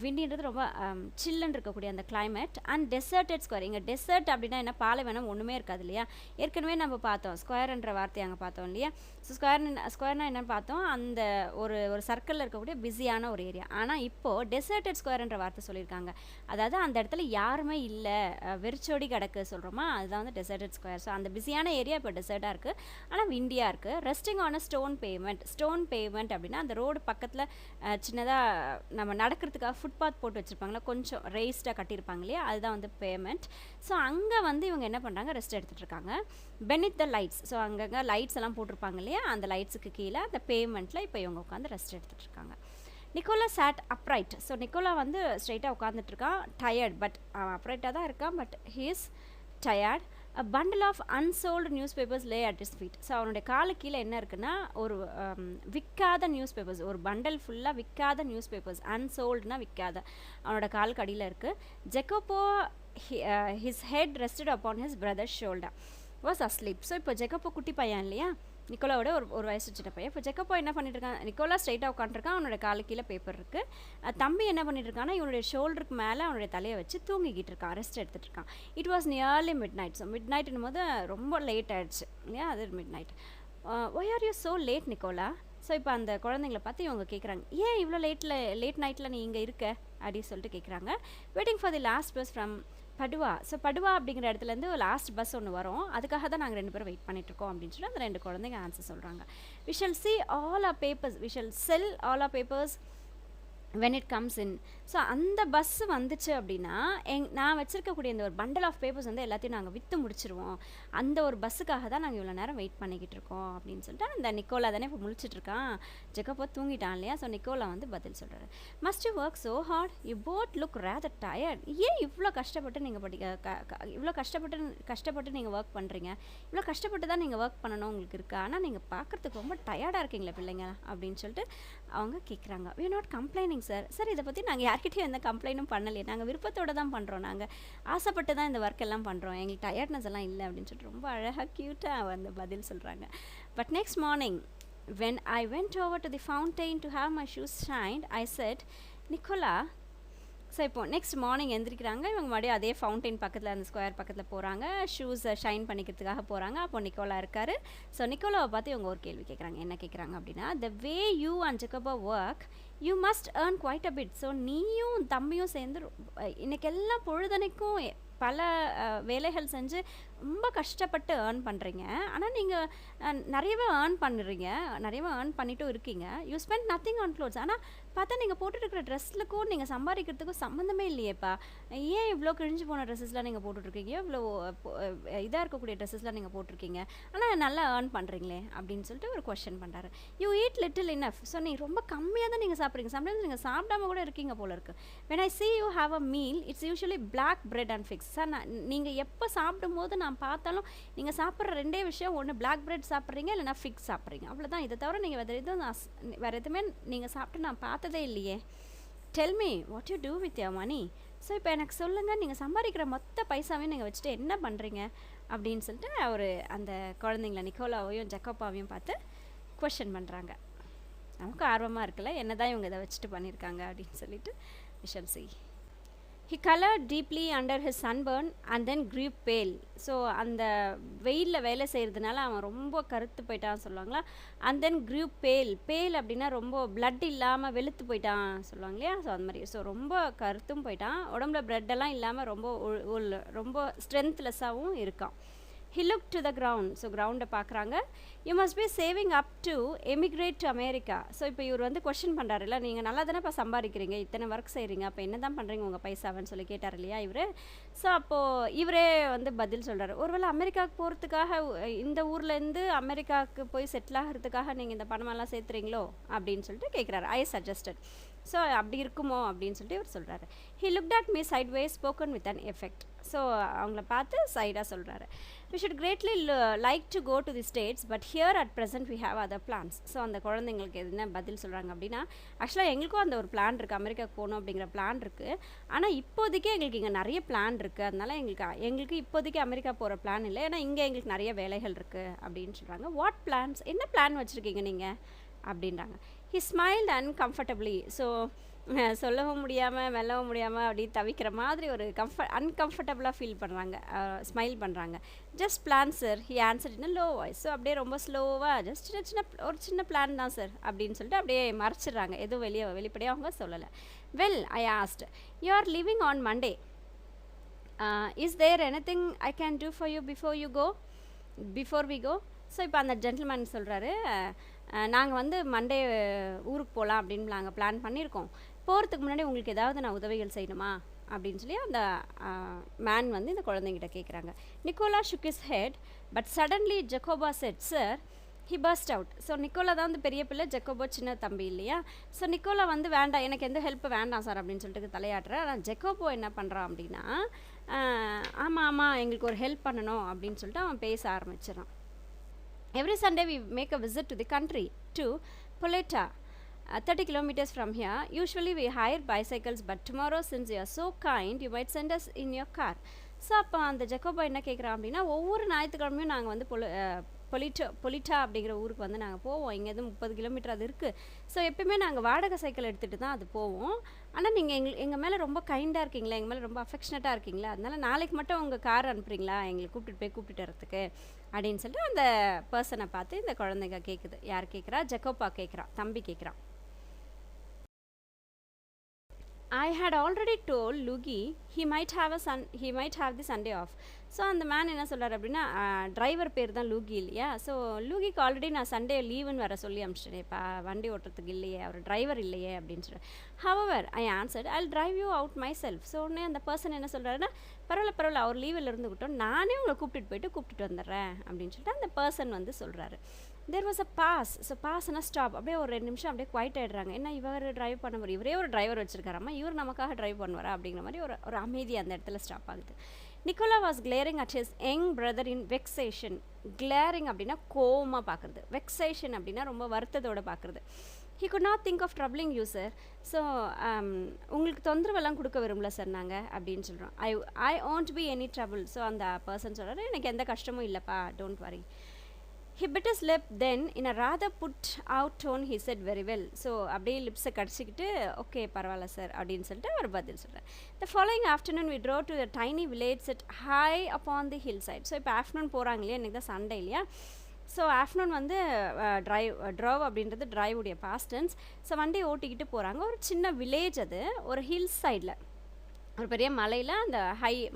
விண்டின்றது ரொம்ப சில்லுன்னு இருக்கக்கூடிய அந்த கிளைமேட். And deserted square. இங்கே டெசர்ட் அப்படின்னா என்ன, பாலைவனம் ஒன்றுமே இருக்காது இல்லையா. ஏற்கனவே நம்ம பார்த்தோம் ஸ்கொயர்ன்ற வார்த்தையை அங்கே பார்த்தோம் இல்லையா. ஸோ ஸ்கொயர்னா என்னென்னு பார்த்தோம், அந்த ஒரு சர்க்கிளில் இருக்கக்கூடிய பிஸியான ஒரு ஏரியா. ஆனால் இப்போது டெசர்டட் ஸ்கொயர்ன்ற வார்த்தை சொல்லியிருக்காங்க. அதாவது அந்த இடத்துல யாருமே இல்லை, வெறிச்சோடி கிடக்கு சொல்கிறோமா, அதுதான் வந்து டெசர்டட் ஸ்கொயர். ஸோ அந்த பிஸியான ஏரியா இப்போ டெசர்ட்டாக இருக்குது, ஆனால் விண்டியாக இருக்குது. Resting on a stone payment அப்படின்னா அந்த ரோடு பக்கத்தில் சின்னதாக நம்ம நடக்கிறதுக்காக ஃபுட்பாத் போட்டு வச்சுருப்பாங்களா, கொஞ்சம் ரேஸ்டாக கட்டியிருப்பாங்க இல்லையா, அதுதான் வந்து பேமெண்ட். ஸோ அங்கே வந்து இவங்க என்ன பண்ணுறாங்க, ரெஸ்ட் எடுத்துகிட்டு இருக்காங்க. Beneath the lights. ஸோ அங்கங்கே லைட்ஸ் எல்லாம் போட்டிருப்பாங்க இல்லையா, அந்த லைட்ஸுக்கு கீழே அந்த பேமெண்ட்டில் இப்போ இவங்க உட்காந்து ரெஸ்ட் எடுத்துகிட்டு இருக்காங்க. Nicola sat upright. So Nicola வந்து ஸ்ட்ரைட்டாக உட்காந்துட்ருக்கான், டயர்ட், பட் அவன் அப்ரைட்டாக தான் இருக்கான், but he is tired. A bundle of unsold newspapers lay at his feet. So அவனுடைய காலு கீழே என்ன இருக்குன்னா, ஒரு விற்காத நியூஸ் பேப்பர்ஸ், ஒரு பண்டல் ஃபுல்லாக விற்காத நியூஸ் பேப்பர்ஸ், அன்சோல்டுனா விற்காத, அவனோட காலுக்கு அடியில் இருக்குது. ஜெக்கோபோ his head rested upon his brother's shoulder was asleep. So இப்போ ஜெக்கோபோ குட்டி பையன் இல்லையா, நிக்கோலாவோட ஒரு வயசு சின்ன பையன். இப்போ ஜெக்கோபோ என்ன பண்ணிட்டு இருக்கான், நிக்கோலா ஸ்ட்ரைட்டாக உட்காந்துருக்கான், அவனோட காலு கீழே பேப்பர் இருக்குது. தம்பி என்ன பண்ணிட்டு இருக்கான்னா, இவனுடைய ஷோல்டருக்கு மேலே அவனுடைய தலையை வச்சு தூங்கிக்கிட்டு இருக்கான், ரெஸ்ட் எடுத்துகிட்டு இருக்கான். It was nearly midnight. So மிட் நைட்னும் போது ரொம்ப லேட் ஆகிடுச்சு இல்லையா, அது midnight. Why are you so late Nicola. So இப்போ அந்த குழந்தைங்கள பார்த்து இவங்க கேட்குறாங்க, ஏன் இவ்வளோ லேட் நைட்டில் நீ இங்கே இருக்க அப்படின்னு சொல்லிட்டு கேட்குறாங்க. Waiting for the last bus from Padua. So Padua அப்படிங்கிற இடத்துலேருந்து லாஸ்ட் பஸ் ஒன்று வரும், அதுக்காக தான் நாங்கள் 2 பேரும் வெயிட் பண்ணிகிட்ருக்கோம் அப்படின்னு சொல்லி அந்த 2 குழந்தைங்க ஆன்சர் சொல்கிறாங்க. We shall see all our papers, we shall sell all our papers when it comes in. So அந்த பஸ்ஸு வந்துச்சு அப்படின்னா நான் வச்சுருக்கக்கூடிய இந்த ஒரு பண்டல் ஆஃப் பேப்பர்ஸ் வந்து எல்லாத்தையும் நாங்கள் விற்று முடிச்சிருவோம். அந்த ஒரு பஸ்ஸுக்காக தான் நாங்கள் இவ்வளோ நேரம் வெயிட் பண்ணிக்கிட்டு இருக்கோம் அப்படின்னு சொல்லிட்டு அந்த நிக்கோலா தானே இப்போ முழிச்சிட்ருக்கான். ஜெக்கோபோ தூங்கிட்டான் இல்லையா. ஸோ நிக்கோலா வந்து பதில் சொல்கிறாரு. Must you work so hard, you both look rather tired. ஏன் இவ்வளோ கஷ்டப்பட்டு நீங்கள் இவ்வளோ கஷ்டப்பட்டு நீங்கள் ஒர்க் பண்ணுறீங்க? இவ்வளோ கஷ்டப்பட்டு தான் நீங்கள் ஒர்க் பண்ணணும் உங்களுக்கு இருக்கா? ஆனால் நீங்கள் பார்க்குறதுக்கு ரொம்ப டயர்டாக இருக்கீங்களே பிள்ளைங்க அப்படின்னு சொல்லிட்டு அவங்க கேட்குறாங்க. We not complaining sir. Sir இதை பற்றி நாங்கள் யார்கிட்டையும் எந்த கம்ப்ளைண்ட்டும் பண்ணலையே, நாங்கள் விருப்பத்தோடு தான் பண்ணுறோம், நாங்கள் ஆசைப்பட்டு தான் இந்த ஒர்க் எல்லாம் பண்ணுறோம், எங்களுக்கு டயர்ட்னஸ் எல்லாம் இல்லை அப்படின்னு சொல்லிட்டு ரொம்ப அழகாக க்யூட்டாக வந்து பதில் சொல்கிறாங்க. But next morning when I went over to the fountain to have my shoes shined, I said, Nicola. So இப்போது நெக்ஸ்ட் மார்னிங் எழுந்திரிக்கிறாங்க. இவங்க மறுபடியும் அதே ஃபவுண்டைன் பக்கத்தில் அந்த ஸ்கொயர் பக்கத்தில் போகிறாங்க, ஷூஸை ஷைன் பண்ணிக்கிறதுக்காக போகிறாங்க. அப்போ நிக்கோலா இருக்கார். ஸோ நிக்கோலாவை பார்த்து இவங்க ஒரு கேள்வி கேட்குறாங்க. என்ன கேட்குறாங்க அப்படின்னா, the way you and Jacopo work you must earn quite a bit. So நீயும் தம்பியும் சேர்ந்து இன்றைக்கி எல்லாம் பொழுதனைக்கும் பல வேலைகள் செஞ்சு ரொம்ப கஷ்டப்பட்டு ஏர்ன் பண்ணுறீங்க. ஆனால் நீங்கள் நிறையவே ஏர்ன் பண்ணுறீங்க, நிறையவே ஏர்ன் பண்ணிட்டும் இருக்கீங்க. You spend nothing on clothes. ஆனால் பார்த்தா நீங்கள் போட்டுருக்கிற ட்ரெஸ்ஸுக்கும் நீங்கள் சம்பாதிக்கிறதுக்கும் சம்மந்தமே இல்லையேப்பா. ஏன் இவ்வளோ கிழிஞ்சு போன ட்ரெஸ்ஸஸ்லாம் நீங்கள் போட்டுட்ருக்கீங்க, இவ்வளோ இதாக இருக்கக்கூடிய ட்ரெஸ்ஸஸ்லாம் நீங்கள் போட்டிருக்கீங்க, ஆனால் நல்லா ஏர்ன் பண்ணுறீங்களே அப்படின்னு சொல்லிட்டு ஒரு கொஸ்டின் பண்ணுறாரு. You eat little enough. So நீங்கள் ரொம்ப கம்மியாக தான் நீங்கள் சாப்பிட்றீங்க. சம்டைம்ஸ் நீங்கள் சாப்பிடாம கூட இருக்கீங்க போல இருக்குது. When I see you have a meal, it's usually black bread and figs. Sir நீங்கள் எப்போ சாப்பிடும்போது நான் பார்த்தாலும் நீங்கள் சாப்பிட்ற ரெண்டே விஷயம், ஒன்று பிளாக் பிரெட் சாப்பிட்றீங்க, இல்லைனா ஃபிக்ஸ் சாப்பிட்றீங்க, அவ்வளோதான். இதை தவிர நீங்கள் வேறு எதுவுமே நீங்கள் சாப்பிட்டு நான் பார்த்ததே இல்லையே. Tell me what you do with your money. So இப்போ எனக்கு சொல்லுங்கள், நீங்கள் சம்பாதிக்கிற மொத்த பைசாவையும் நீங்கள் வச்சுட்டு என்ன பண்ணுறீங்க அப்படின்னு சொல்லிட்டு அவர் அந்த குழந்தைங்கள நிக்கோலாவையும் ஜெக்கோபாவையும் பார்த்து கொஷின் பண்ணுறாங்க. நமக்கு ஆர்வமாக இருக்குல்ல, என்ன தான் இவங்க இதை வச்சுட்டு பண்ணியிருக்காங்க அப்படின்னு சொல்லிட்டு. we shall see. He colored deeply under his sunburn and then grew pale. So அந்த வெயிலில் வேலை செய்கிறதுனால அவன் ரொம்ப கருத்து போயிட்டான்னு சொல்லுவாங்களா. and then grew pale. pale அப்படின்னா ரொம்ப பிளட் இல்லாமல் வெளுத்து போயிட்டான் சொல்லுவாங்க இல்லையா. ஸோ அந்த மாதிரி. ஸோ ரொம்ப கருத்தும் போயிட்டான், உடம்புல பிளட்டெல்லாம் இல்லாமல் ரொம்ப ஸ்ட்ரென்த்லெஸ்ஸாகவும் இருக்கான். He looked to the ground. So கிரவுண்டை பார்க்குறாங்க. You must be saving up to emigrate to America. So இப்போ இவர் வந்து கொஸ்டின் பண்ணுறாரு இல்லை, நீங்கள் நல்லா தானே இப்போ சம்பாதிக்கிறீங்க, இத்தனை ஒர்க் செய்கிறீங்க, அப்போ என்ன தான் பண்ணுறீங்க உங்கள் பைசாவன்னு சொல்லி கேட்டார் இல்லையா இவர். ஸோ அப்போது இவரே வந்து பதில் சொல்கிறார். ஒருவேளை அமெரிக்காவுக்கு போகிறதுக்காக இந்த ஊர்லேருந்து அமெரிக்காவுக்கு போய் செட்டில் ஆகிறதுக்காக நீங்கள் இந்த பணமெல்லாம் சேர்த்துறீங்களோ அப்படின்னு சொல்லிட்டு கேட்குறாரு. ஐ சஜஸ்டட். ஸோ அப்படி இருக்குமோ அப்படின்னு சொல்லிட்டு இவர் சொல்கிறாரு. He looked at me sideways spoken with an effect. So அவங்கள பார்த்து சைடாக சொல்கிறாரு. we should greatly like to go to the states, but here at present we have other plans. So அந்த குழந்தைங்களுக்கு என்ன பதில் சொல்கிறாங்க அப்படின்னா, ஆக்சுவலாக எங்களுக்கும் அந்த ஒரு பிளான் இருக்குது, அமெரிக்காவுக்கு போகணும் அப்படிங்கிற பிளான் இருக்குது. ஆனால் இப்போதைக்கு எங்களுக்கு இங்கே நிறைய பிளான் இருக்குது, அதனால் எங்களுக்கு இப்போதைக்கு அமெரிக்கா போகிற பிளான் இல்லை, ஏன்னா இங்கே எங்களுக்கு நிறைய வேலைகள் இருக்குது அப்படின்னு சொல்கிறாங்க. வாட் பிளான்ஸ், என்ன பிளான் வச்சுருக்கீங்க நீங்கள் அப்படின்றாங்க. he smiled uncomfortably. ஸோ சொல்லவும் முடியாமல் மெல்லவும் முடியாமல் அப்படி தவிக்கிற மாதிரி ஒரு அன்கம்ஃபர்டபுளாக ஃபீல் பண்ணுறாங்க, ஸ்மைல் பண்ணுறாங்க. Just plan sir, he answer in low voice. So அப்படியே ரொம்ப ஸ்லோவாக ஜஸ்ட் ஒரு சின்ன பிளான் தான் சார் அப்படின்னு சொல்லிட்டு அப்படியே மறைச்சிடுறாங்க, எதுவும் வெளிப்படையாக அவங்க சொல்லலை. Well I asked, you are living on Monday, is there anything I can do for you before we go. So இப்போ அந்த ஜென்டில்மேன் சொல்கிறாரு, நாங்கள் வந்து மண்டே ஊருக்கு போகலாம் அப்படின்னு நாங்கள் பிளான் பண்ணியிருக்கோம், போகிறதுக்கு முன்னாடி உங்களுக்கு ஏதாவது நான் உதவிகள் செய்யணுமா அப்படின்னு சொல்லி அந்த மேன் வந்து இந்த குழந்தைங்கிட்ட கேட்குறாங்க. Nicola shook his head, but suddenly Jacoba said, sir, he burst out. So Nicola தான் வந்து பெரிய பிள்ளை, ஜெக்கோபோ சின்ன தம்பி இல்லையா. ஸோ நிக்கோலா வந்து வேண்டாம், எனக்கு எந்த ஹெல்ப் வேண்டாம் சார் அப்படின்னு சொல்லிட்டு தலையாட்டுறேன். ஆனால் ஜெக்கோபோ என்ன பண்ணுறான் அப்படின்னா, ஆமாம் எங்களுக்கு ஒரு ஹெல்ப் பண்ணணும் அப்படின்னு சொல்லிட்டு அவன் பேச ஆரம்பிச்சிடறான். Every Sunday we make a visit to the country, to Poleta, 30 kilometers from here. Usually we hire bicycles, but tomorrow since you are so kind, you might send us in your car. So அப்போ அந்த ஜெக்கோபா என்ன கேட்குறான் அப்படின்னா, ஒவ்வொரு ஞாயிற்றுக்கிழமையும் நாங்கள் வந்து பொலிட்டா அப்படிங்கிற ஊருக்கு வந்து நாங்கள் போவோம், இங்கேருந்து 30 கிலோமீட்டர் அது இருக்குது. ஸோ எப்பயுமே நாங்கள் வாடகை சைக்கிள் எடுத்துகிட்டு தான் அது போவோம். ஆனால் நீங்கள் எங்கள் மேலே ரொம்ப கைண்டாக இருக்கீங்களா, எங்கள் மேலே ரொம்ப அஃபெக்ஷனட்டாக இருக்கீங்களா, அதனால் நாளைக்கு மட்டும் உங்கள் கார் அனுப்புறீங்களா எங்களை கூப்பிட்டு வரத்துக்கு அப்படின்னு சொல்லிட்டு அந்த பர்சனை பார்த்து இந்த குழந்தைங்க கேட்குது. யார் கேட்குறா? ஜெக்கோபா கேட்குறான், தம்பி கேட்குறான். I had already told Luigi he might have the Sunday off. So அந்த மேன் என்ன சொல்கிறார் அப்படின்னா, டிரைவர் பேர் தான் லூகி இல்லையா, ஸோ லூகிக்கு ஆல்ரெடி நான் சண்டே லீவுன்னு வர சொல்லி அனுப்பிச்சிட்டேன், இப்போ வண்டி ஓட்டுறதுக்கு இல்லையே, அவர் டிரைவர் இல்லையே அப்படின்னு சொல்கிறேன். However I answered Jal drive you out my self. So உடனே அந்த பர்சன் என்ன சொல்கிறாருன்னா, பரவாயில்ல அவர் லீவில் இருந்துக்கிட்டோம், நானே உங்களை கூப்பிட்டுட்டு வந்துடுறேன் அப்படின்னு சொல்லிட்டு அந்த பர்சன் வந்து சொல்கிறாரு. There was a pause. So பாஸ்னா ஸ்டாப். அப்படியே ஒரு 2 நிமிஷம் அப்படியே குவைட் ஆகிடுறாங்க. என்ன இவர் டிரைவ் பண்ண முடியும், இவரே ஒரு டிரைவர் வச்சுருக்காராம்மா, இவர் நமக்காக டிரைவ் பண்ணுவாரா அப்படிங்கிற மாதிரி ஒரு அமைதி அந்த இடத்துல ஸ்டாப் ஆகுது. Nicola was glaring at his young brother in vexation. Glaring அப்படின்னா கோவமாக பார்க்குறது, வெக்ஸேஷன் அப்படின்னா ரொம்ப வருத்தத்தோடு பார்க்குறது. He could not think of troubling you sir. So உங்களுக்கு தொந்தரவெல்லாம் கொடுக்க விரும்பல சார் நாங்கள் அப்படின்னு சொல்கிறோம். I won't be any trouble. So அந்த பர்சன் சொல்கிறாரு, எனக்கு எந்த கஷ்டமும் இல்லைப்பா, don't worry. He bit his lip, then in a rather put out tone he said very well. So அப்படியே லிப்ஸை கடிச்சிக்கிட்டு ஓகே பரவாயில்ல சார் அப்படின்னு சொல்லிட்டு அவர் பதில் சொல்கிறார். The following afternoon we drove to a tiny village set high upon the hillside. So இப்போ afternoon போகிறாங்க இல்லையா, இன்றைக்கி தான் சண்டே இல்லையா, ஸோ ஆஃப்டர்நூன் வந்து ட்ரைவ் அப்படின்றது டிரைவுடைய பாஸ்டன்ஸ். ஸோ வண்டி ஓட்டிக்கிட்டு போகிறாங்க. ஒரு சின்ன வில்லேஜ், அது ஒரு ஹில்ஸ் சைடில், ஒரு பெரிய மலையில், அந்த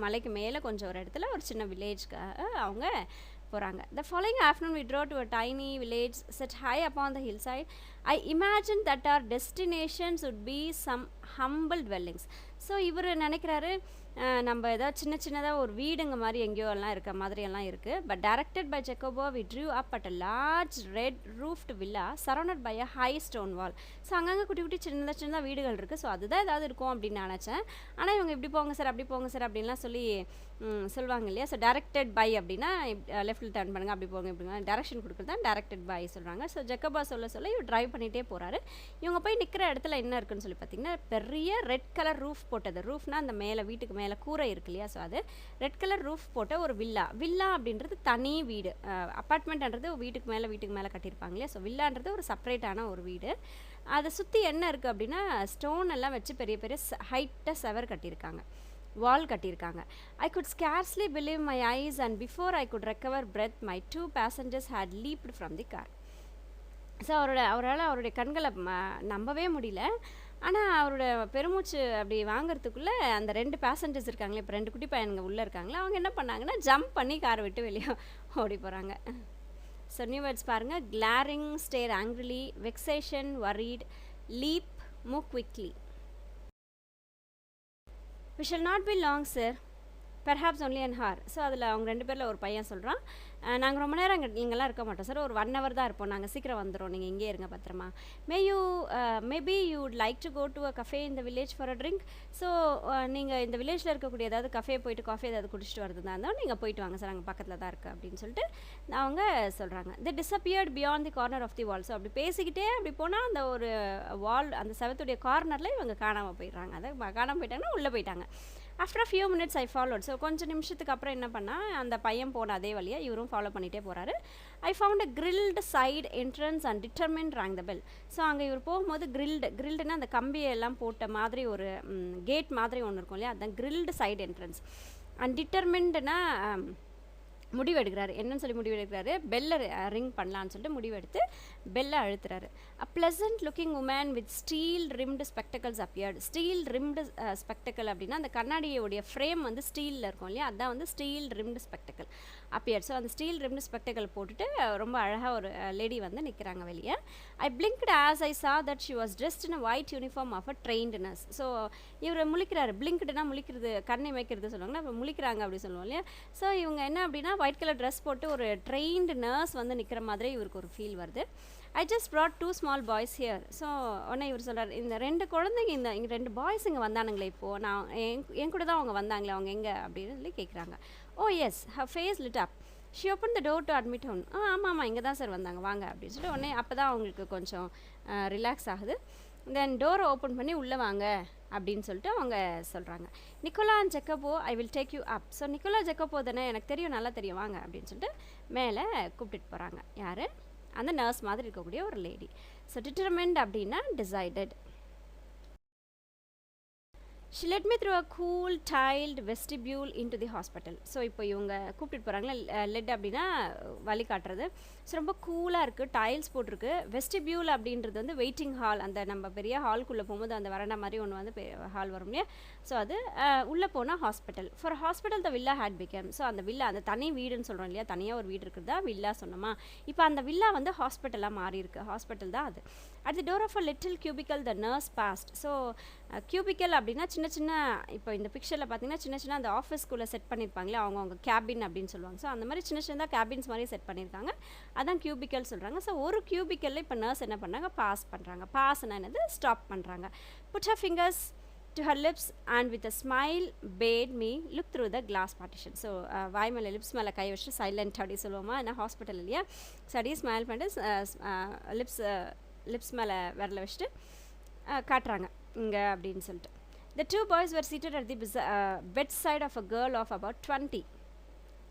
மலைக்கு மேலே கொஞ்சம் ஒரு இடத்துல ஒரு சின்ன வில்லேஜ்க்கு அவங்க போகிறாங்க. The following afternoon we drove to a tiny village set high upon the hillside. I imagined that our destinations would be some humble dwellings. So இவர் நினைக்கிறாரு, நம்ம ஏதாவது சின்னதாக ஒரு வீடுங்க மாதிரி எங்கேயோ எல்லாம் இருக்க மாதிரியெல்லாம் இருக்குது. But directed by Jacopo we drew up at a large red roofed villa surrounded by a high stone wall. So அங்கங்கே குட்டி குட்டி சின்னதாக வீடுகள் இருக்குது. ஸோ அதுதான் ஏதாவது இருக்கும் அப்படின்னு நினச்சேன். ஆனால் இவங்க இப்படி போங்க சார் அப்படி போங்க சார் அப்படின்லாம் சொல்லுவாங்க இல்லையா. ஸோ டைரக்டட் பை அப்படின்னா லெஃப்ட்டில் டர்ன் பண்ணுங்கள், அப்படி போங்க இப்படிங்க டைரக்ஷன் கொடுக்குறது தான் டைரக்டட் பை சொல்கிறாங்க. ஸோ ஜெக்கோபா சொல்ல இவர் ட்ரைவ் பண்ணிகிட்டே போகிறாரு. இவங்க போய் நிற்கிற இடத்துல என்ன இருக்குன்னு சொல்லி பார்த்தீங்கன்னா, பெரிய ரெட் கலர் ரூஃப் போட்டது. ரூஃப்னால் அந்த மேலே வீட்டுக்கு மேலே கூரை இருக்கு இல்லையா, ஸோ அது ரெட் கலர் ரூஃப் போட்ட ஒரு வில்லா அப்படின்றது தனி வீடு. அப்பார்ட்மெண்ட்ன்றது வீட்டுக்கு மேலே கட்டியிருப்பாங்க இல்லையா, ஸோ வில்லான்றது ஒரு செப்பரேட்டான ஒரு வீடு. அதை சுற்றி என்ன இருக்குது அப்படின்னா, ஸ்டோன் எல்லாம் வச்சு பெரிய பெரிய ஹைட்டாக செவர் கட்டியிருக்காங்க, வால் கட்டியிருக்காங்க. I could scarcely believe my eyes and before I could recover breath my 2 passengers had leaped from the car. So அவருடைய கண்களை நம்பவே முடியல. ஆனால் அவரோட பெருமூச்சு அப்படி வாங்கிறதுக்குள்ளே அந்த 2 பேசஞ்சர்ஸ் இருக்காங்களே, இப்போ 2 குட்டி பையனுங்க உள்ளே இருக்காங்களே, அவங்க என்ன பண்ணாங்கன்னா ஜம்ப் பண்ணி காரை விட்டு வெளியே ஓடி போகிறாங்க. ஸோ நியூ வேர்ட்ஸ் பாருங்கள். Glaring, stare angrily, vexation, worried, leap, move quickly. We shall not be long sir, perhaps only an hour. So அதில் அவங்க 2 பேரில் ஒரு பையன் சொல்கிறான், நாங்கள் ரொம்ப நேரம் இங்கெல்லாம் இருக்க மாட்டோம் சார், ஒரு 1 hour தான் இருப்போம், நாங்கள் சீக்கிரம் வந்துடுறோம், நீங்கள் இங்கே இருங்க பத்திரமா. Maybe you would like to go to a cafe in the village for a drink. So நீங்கள் இந்த வில்லேஜில் இருக்கக்கூடிய ஏதாவது கஃபே போயிட்டு காஃபி ஏதாவது குடிச்சிட்டு வரதுதான் இருந்தாலும் நீங்கள் போயிட்டு வாங்க சார், அங்கே பக்கத்தில் தான் இருக்குது அப்படின்னு சொல்லிட்டு அவங்க சொல்கிறாங்க. They disappeared beyond the corner of the wall. So அப்படி பேசிக்கிட்டே அப்படி போனால் அந்த ஒரு வால், அந்த செவத்துடைய கார்னரில் இவங்க காணாமல் போயிடுறாங்க. அதை காணாமல் போயிட்டாங்கன்னா உள்ளே போயிட்டாங்க. After few minutes I followed. So கொஞ்சம் நிமிஷத்துக்கு அப்புறம் என்ன பண்ணால், அந்த பையன் போன அதே வழியாக இவரும் ஃபாலோ பண்ணிகிட்டே போகிறாரு. I found a grilled side entrance and determined wrong the bell. So அங்கே இவர் போகும்போது கிரில்டுனா அந்த கம்பியெல்லாம் போட்ட மாதிரி ஒரு கேட் மாதிரி ஒன்று இருக்கும் இல்லையா, அதுதான் கிரில்டு சைடு என்ட்ரன்ஸ். அண்ட் டிட்டர்மின்ட்னா முடிவெடுக்கிறாரு. என்னன்னு சொல்லி முடிவெடுக்கிறாரு, பெல்லை ரிங் பண்ணலான்னு சொல்லிட்டு முடிவெடுத்து பெல்லை அழுத்துறாரு. A pleasant looking woman with steel rimmed spectacles appeared. Steel rimmed spectacle அப்படின்னா அந்த கண்ணாடியோடைய ஃப்ரேம் வந்து ஸ்டீலில் இருக்கும் இல்லையா, அதுதான் வந்து steel rimmed spectacle appeared. So அந்த ஸ்டீல் ரிம்டு ஸ்பெக்டக்கல் போட்டுட்டு ரொம்ப அழகாக ஒரு லேடி வந்து நிற்கிறாங்க வெளியே. ஐ பிளிங்க்டு as I saw that she was dressed in a white uniform of a trained nurse. So இவர் முழிக்கிறாரு. பிளிங்க்டுனா முழிக்கிறது, கண்ணை வைக்கிறது சொல்லுவாங்கன்னா, இப்போ முழிக்கிறாங்க அப்படி சொல்லுவோம் இல்லையா. ஸோ இவங்க என்ன அப்படின்னா ஒயிட் கலர் ட்ரெஸ் போட்டு ஒரு ட்ரெயின்டு நர்ஸ் வந்து நிற்கிற மாதிரி இவருக்கு ஒரு ஃபீல் வருது. I just brought 2 small boys here. So உடனே இவர் சொல்கிறார், இந்த 2 குழந்தைங்க, இங்கே 2 பாய்ஸ் இங்கே வந்தானுங்களே, இப்போது நான் என் கூட தான் அவங்க வந்தாங்களே, அவங்க எங்கே அப்படின்னு சொல்லி கேட்குறாங்க. ஓ S, her face lit up. She opened the door to admit him. ஆமாம் இங்கே தான் சார் வந்தாங்க, வாங்க அப்படின்னு சொல்லிட்டு உடனே அப்போ தான் அவங்களுக்கு கொஞ்சம் ரிலாக்ஸ் ஆகுது. தென் டோரை ஓப்பன் பண்ணி உள்ளே வாங்க அப்படின்னு சொல்லிட்டு அவங்க சொல்கிறாங்க. Nicola and Jacopo, I will take you up. So Nicola Jacopo தானே, எனக்கு தெரியும், நல்லா தெரியும், வாங்க அப்படின்னு சொல்லிட்டு மேலே கூப்பிட்டுட்டு போகிறாங்க. யார்? அந்த நர்ஸ் மாதிரி இருக்கக்கூடிய ஒரு லேடி. ஸோ டிட்டர்மெண்ட் அப்படின்னா decided. She led me through a cool tiled vestibule into the hospital. So இப்போ இவங்க கூப்பிட்டு போகிறாங்களா, லெட் அப்படின்னா வழி காட்டுறது. ஸோ ரொம்ப கூலாக இருக்குது, டைல்ஸ் போட்டிருக்கு. வெஸ்டிபியூல் அப்படின்றது வந்து வெயிட்டிங் ஹால், அந்த நம்ம பெரிய ஹால்குள்ளே போகும்போது அந்த வரண்டா மாதிரி ஒன்று வந்து ஹால் வரும் இல்லையா. ஸோ அது உள்ளே போனால் hospital. For hospital the villa had become. So அந்த வில்லா, அந்த தனி வீடுன்னு சொல்கிறோம் இல்லையா, தனியாக ஒரு வீடு இருக்குது தான் வில்லா சொன்னோமா. இப்போ அந்த வில்லா வந்து ஹாஸ்பிட்டலாக மாறி இருக்கு, ஹாஸ்பிட்டல் தான் அது. At the door of a little cubicle the nurse paused. So cubicle அப்படின்னா சின்ன சின்ன, இப்போ இந்த பிக்சரில் பார்த்தீங்கன்னா சின்ன சின்ன அந்த ஆஃபீஸ்க்குள்ளே செட் பண்ணியிருப்பாங்களே அவங்க கேபின் அப்படின்னு சொல்லுவாங்க. ஸோ அந்த மாதிரி சின்ன சின்னதாக கேபின்ஸ் மாதிரி செட் பண்ணியிருக்காங்க, அதான் கியூபிக்கல் சொல்கிறாங்க. ஸோ ஒரு கியூபிக்கலில் இப்போ நர்ஸ் என்ன பண்ணுறாங்க, பாஸ் பண்ணுறாங்க. பாஸ்னா என்னது, ஸ்டாப் பண்ணுறாங்க. Put her fingers to her lips and with a smile bade me look through the glass partition. So வாய் மேலே லிப்ஸ் மேலே கை வச்சு சைலண்ட் அப்படி சொல்லுவோமா, ஏன்னா ஹாஸ்பிட்டல் இல்லையா. ஸோ அப்படியே ஸ்மைல் பண்ணிட்டு லிப்ஸ் மேலே விரல வச்சுட்டு காட்டுறாங்க இங்கே அப்படின்னு சொல்லிட்டு. The two boys were seated at the bedside of a girl of about 20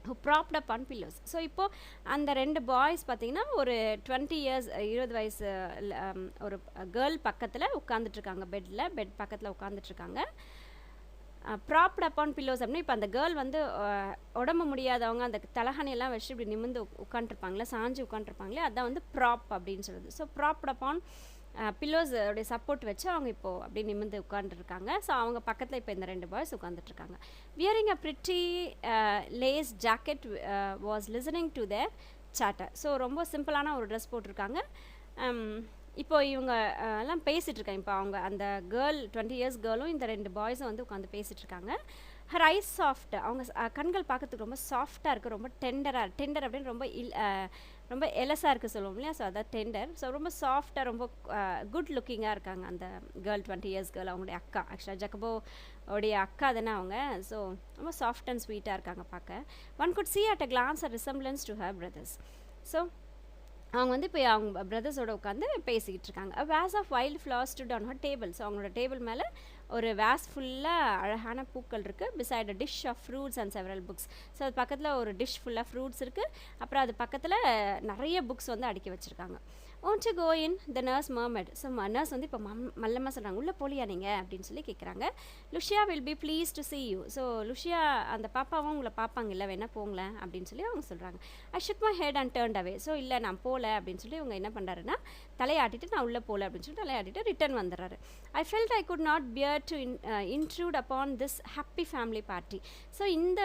who propped up on pillows. So இப்போது அந்த ரெண்டு பாய்ஸ் பார்த்திங்கன்னா ஒரு 20 இயர்ஸ் 20 வயசு ஒரு கேர்ள் பக்கத்தில் உட்காந்துட்ருக்காங்க, பெட் பக்கத்தில் உட்காந்துட்ருக்காங்க. ப்ராப்ட் அப்பான் பில்லோஸ் அப்படின்னா இப்போ அந்த கேர்ள் வந்து உடம்பு முடியாதவங்க அந்த தலகாணியெல்லாம் வச்சு இப்படி நிமிந்து உட்காந்துருப்பாங்களே, சாஞ்சு உட்காந்துருப்பாங்களே, அதான் வந்து ப்ராப் அப்படின்னு சொல்லுது. ஸோ ப்ராப்ட் அப்பான் பில்லோஸ் உடைய சப்போர்ட் வச்சு அவங்க இப்போது அப்படி நிமிந்து உட்காந்துருக்காங்க. ஸோ அவங்க பக்கத்தில் இப்போ இந்த ரெண்டு பாய்ஸ் உட்காந்துட்ருக்காங்க. Wearing a pretty lace jacket was listening to their chatter. So ரொம்ப சிம்பிளான ஒரு ட்ரெஸ் போட்டிருக்காங்க. இப்போ இவங்க எல்லாம் பேசிகிட்ருக்காங்க. இப்போ அவங்க அந்த கேர்ள் 20 இயர்ஸ் கேர்ளும் இந்த ரெண்டு பாய்ஸும் வந்து உட்காந்து பேசிகிட்ருக்காங்க. ஹர் ஐஸ் சாஃப்ட், அவங்க கண்கள் பார்க்கறதுக்கு ரொம்ப சாஃப்டாக இருக்குது, ரொம்ப டெண்டர் அப்படின்னு ரொம்ப எலஸாக இருக்குது சொல்லுவோம் இல்லையா. ஸோ அதான் டெண்டர். ஸோ ரொம்ப சாஃப்டாக, ரொம்ப குட் லுக்கிங்காக இருக்காங்க அந்த கேர்ள், 20 இயர்ஸ் கேர்ள். அவங்களுடைய அக்கா, ஆக்சுவலாக ஜக்கபோ உடைய அக்கா தானே அவங்க. ஸோ ரொம்ப சாஃப்ட் அண்ட் ஸ்வீட்டாக இருக்காங்க பார்க்க. One could see at a glance a resemblance to her brothers. So அவங்க வந்து இப்போ அவங்க பிரதர்ஸோட உட்காந்து பேசிக்கிட்டு இருக்காங்க. Vase of wild flowers stood on her table. So அவங்களோட டேபிள் மேலே ஒரு வேஸ் ஃபுல்லாக அழகான பூக்கள் இருக்குது. Beside a dish of fruits and several books. So அது பக்கத்தில் ஒரு டிஷ் ஃபுல்லாக ஃப்ரூட்ஸ் இருக்குது, அப்புறம் அது பக்கத்தில் நிறைய புக்ஸ் வந்து அடுக்கி வச்சுருக்காங்க. won't you go in, the nurse murmured. So nurse வந்து இப்போ மல்லமாக சொல்கிறாங்க, உள்ளே போலியா நீங்கள் அப்படின்னு சொல்லி கேட்குறாங்க. Lucia will be pleased to see you. So Lucia அந்த பாப்பாவும் உங்களை பார்ப்பாங்க, இல்லை வேணா போங்களேன் அப்படின்னு சொல்லி அவங்க சொல்கிறாங்க. I shook my head and turned away. So இல்லை நான் போகல அப்படின்னு சொல்லி இவங்க என்ன பண்ணுறாருன்னா தலையாட்டிட்டு நான் உள்ளே போகல அப்படின்னு சொல்லி தலையாட்டிட்டு ரிட்டர்ன் வந்துடுறாரு. I felt I could not bear to intrude upon this happy family party. So இந்த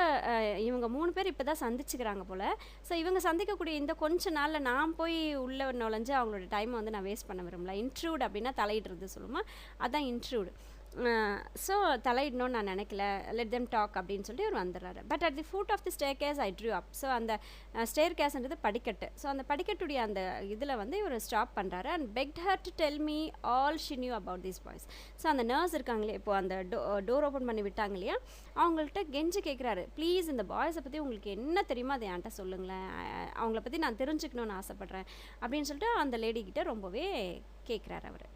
இவங்க 3 பேர் இப்போ தான் சந்திச்சுக்கிறாங்க போல். ஸோ இவங்க சந்திக்கக்கூடிய இந்த கொஞ்ச நாளில் நான் போய் உள்ளே நுழைஞ்சு அவங்களோட டைமை வந்து நான் வேஸ்ட் பண்ண விரும்பல. இன்ட்ரூட் அப்படின்னா தலையிடுறது சொல்லுமா, அதான் இன்ட்ரூட். ஸோ தலையிடணும்னு நான் நினைக்கல, லெட் தெம் டாக் அப்படின்னு சொல்லி அவர் வந்துடுறாரு. But at the foot of the staircase I drew up. So அந்த ஸ்டேர் கேஸ்ன்றது படிக்கட்டு. ஸோ அந்த படிக்கட்டுடைய அந்த இதில் வந்து இவர் ஸ்டாப் பண்ணுறாரு. And pegged her to tell me all she new about these boys. So அந்த நர்ஸ் இருக்காங்களே, இப்போ அந்த டோர் ஓப்பன் பண்ணி விட்டாங்க இல்லையா, அவங்கள்ட்ட கெஞ்சி கேட்குறாரு, ப்ளீஸ் இந்த பாய்ஸை பற்றி உங்களுக்கு என்ன தெரியுமோ அதை என்கிட்ட சொல்லுங்களேன், அவங்கள பற்றி நான் தெரிஞ்சுக்கணுன்னு ஆசைப்பட்றேன் அப்படின்னு சொல்லிட்டு அந்த லேடிக்கிட்ட ரொம்பவே கேட்குறாரு அவர்.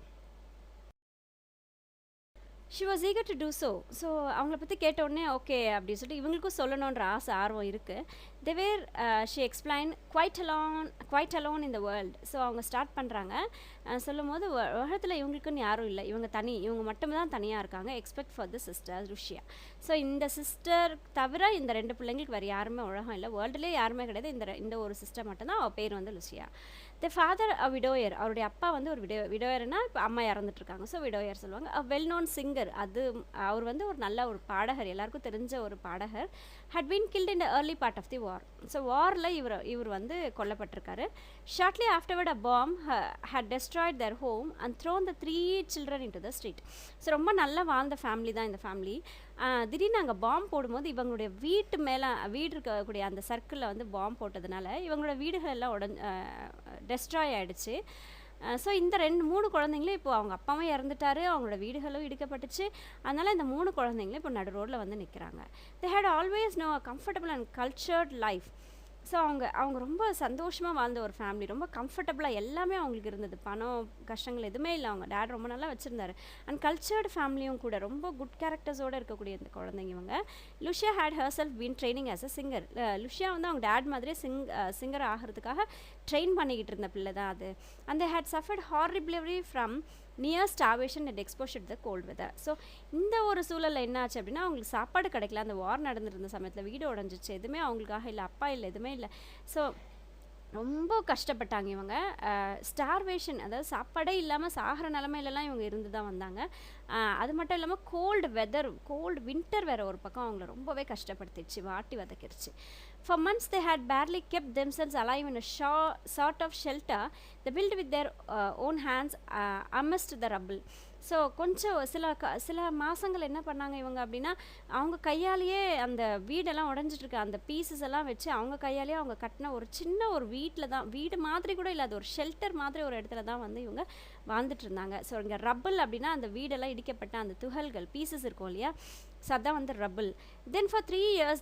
She was eager to do so. So அவங்கள பற்றி கேட்டோடனே ஓகே அப்படின்னு சொல்லிட்டு இவங்களுக்கும் சொல்லணுன்ற ஆர்வம் இருக்குது. There she explain quite alone in the world. So அவங்க ஸ்டார்ட் பண்ணுறாங்க. சொல்லும் போது உலகத்தில் இவங்களுக்குன்னு யாரும் இல்லை, இவங்க மட்டும்தான் தனியாக இருக்காங்க, except for the sister Lucia. So இந்த சிஸ்டர் தவிர இந்த 2 பிள்ளைங்களுக்கு வேறு யாருமே உலகம் இல்லை, வேர்ல்டுலேயே யாருமே கிடையாது, இந்த ஒரு சிஸ்டர் மட்டும்தான். அவள் பேர் வந்து Lucia. The father a widower. அவருடைய அப்பா வந்து ஒரு விடோயர்னா இப்போ அம்மா இறந்துட்டுருக்காங்க, ஸோ விடோயர் சொல்லுவாங்க. A well known singer. அவர் வந்து ஒரு நல்ல ஒரு பாடகர், எல்லாருக்கும் தெரிஞ்ச ஒரு பாடகர். Had been killed in the early part of the war. So வாரில் இவர் வந்து கொல்லப்பட்டிருக்காரு. Shortly afterward a bomb had destroyed their home and thrown the 3 children into the street. ஸோ ரொம்ப நல்லா வாழ்ந்த ஃபேமிலி தான் இந்த ஃபேமிலி. திடீர்னு அங்கே பாம் போடும்போது இவங்களுடைய வீடு இருக்கக்கூடிய அந்த சர்க்கிளில் வந்து பாம் போட்டதுனால இவங்களோட வீடுகள் எல்லாம் டெஸ்ட்ராய் ஆகிடுச்சு. ஸோ இந்த 3 குழந்தைங்களும் இப்போ அவங்க அப்பாவும் இறந்துட்டாரு, அவங்களோட வீடுகளும் இடிக்கப்பட்டுச்சு. அதனால் இந்த 3 குழந்தைங்களும் இப்போ நடு ரோட்டில் வந்து நிற்கிறாங்க. They had always know a comfortable and cultured life. So அவங்க ரொம்ப சந்தோஷமாக வாழ்ந்த ஒரு ஃபேமிலி, ரொம்ப கம்ஃபர்டபுளாக எல்லாமே அவங்களுக்கு இருந்தது, பணம் கஷ்டங்கள் எதுவுமே இல்லை. அவங்க டேட் ரொம்ப நல்லா வச்சுருந்தாரு. அண்ட் கல்ச்சர்டு ஃபேமிலியும் கூட, ரொம்ப குட் கேரக்டர்ஸோடு இருக்கக்கூடிய இந்த குழந்தைங்க இவங்க. Lucia had herself been training as a singer. Lucia வந்து அவங்க டேட் மாதிரியே சிங்கர் ஆகிறதுக்காக ட்ரெயின் பண்ணிக்கிட்டு இருந்த பிள்ளை தான் அது. And they had suffered horribly from near starvation and exposure to the cold weather. So இந்த ஒரு சூழலில் என்ன ஆச்சு அப்படின்னா, அவங்களுக்கு சாப்பாடு கிடைக்கல. அந்த வார் நடந்துருந்த சமயத்தில் வீடு உடஞ்சிச்சு, எதுவுமே அவங்களுக்காக இல்லை, அப்பா இல்லை, எதுவுமே இல்லை. ஸோ ரொம்ப கஷ்டப்பட்டாங்க இவங்க. ஸ்டார்வேஷன், அதாவது சாப்பாடே இல்லாமல் சாகிற நிலமையிலலாம் இவங்க இருந்து தான் வந்தாங்க. அது மட்டும் இல்லாமல் கோல்டு வெதர், கோல்டு வின்டர் வேறு ஒரு பக்கம் அவங்கள ரொம்பவே கஷ்டப்படுத்திடுச்சு, வாட்டி வதக்கிடுச்சு. For months they had barely kept themselves alive in a sort of shelter they built with their own hands amidst the rubble. So கொஞ்சம் சில மாதங்கள் என்ன பண்ணாங்க இவங்க அப்படின்னா, அவங்க கையாலேயே அந்த வீடெல்லாம் உடஞ்சிட்ருக்க அந்த பீசஸ் எல்லாம் வச்சு அவங்க கையாலேயே அவங்க கட்டின ஒரு சின்ன ஒரு வீட்டில் தான், வீடு மாதிரி கூட இல்லை, அது ஒரு ஷெல்டர் மாதிரி ஒரு இடத்துல தான் வந்து இவங்க வாழ்ந்துட்டு இருந்தாங்க. ஸோ இங்கே ரப்பிள் அப்படின்னா அந்த வீடெல்லாம் இடிக்கப்பட்ட அந்த துகள்கள், பீசஸ் இருக்கும் இல்லையா, ஸோ அதான் வந்து rubble. Then for 3 years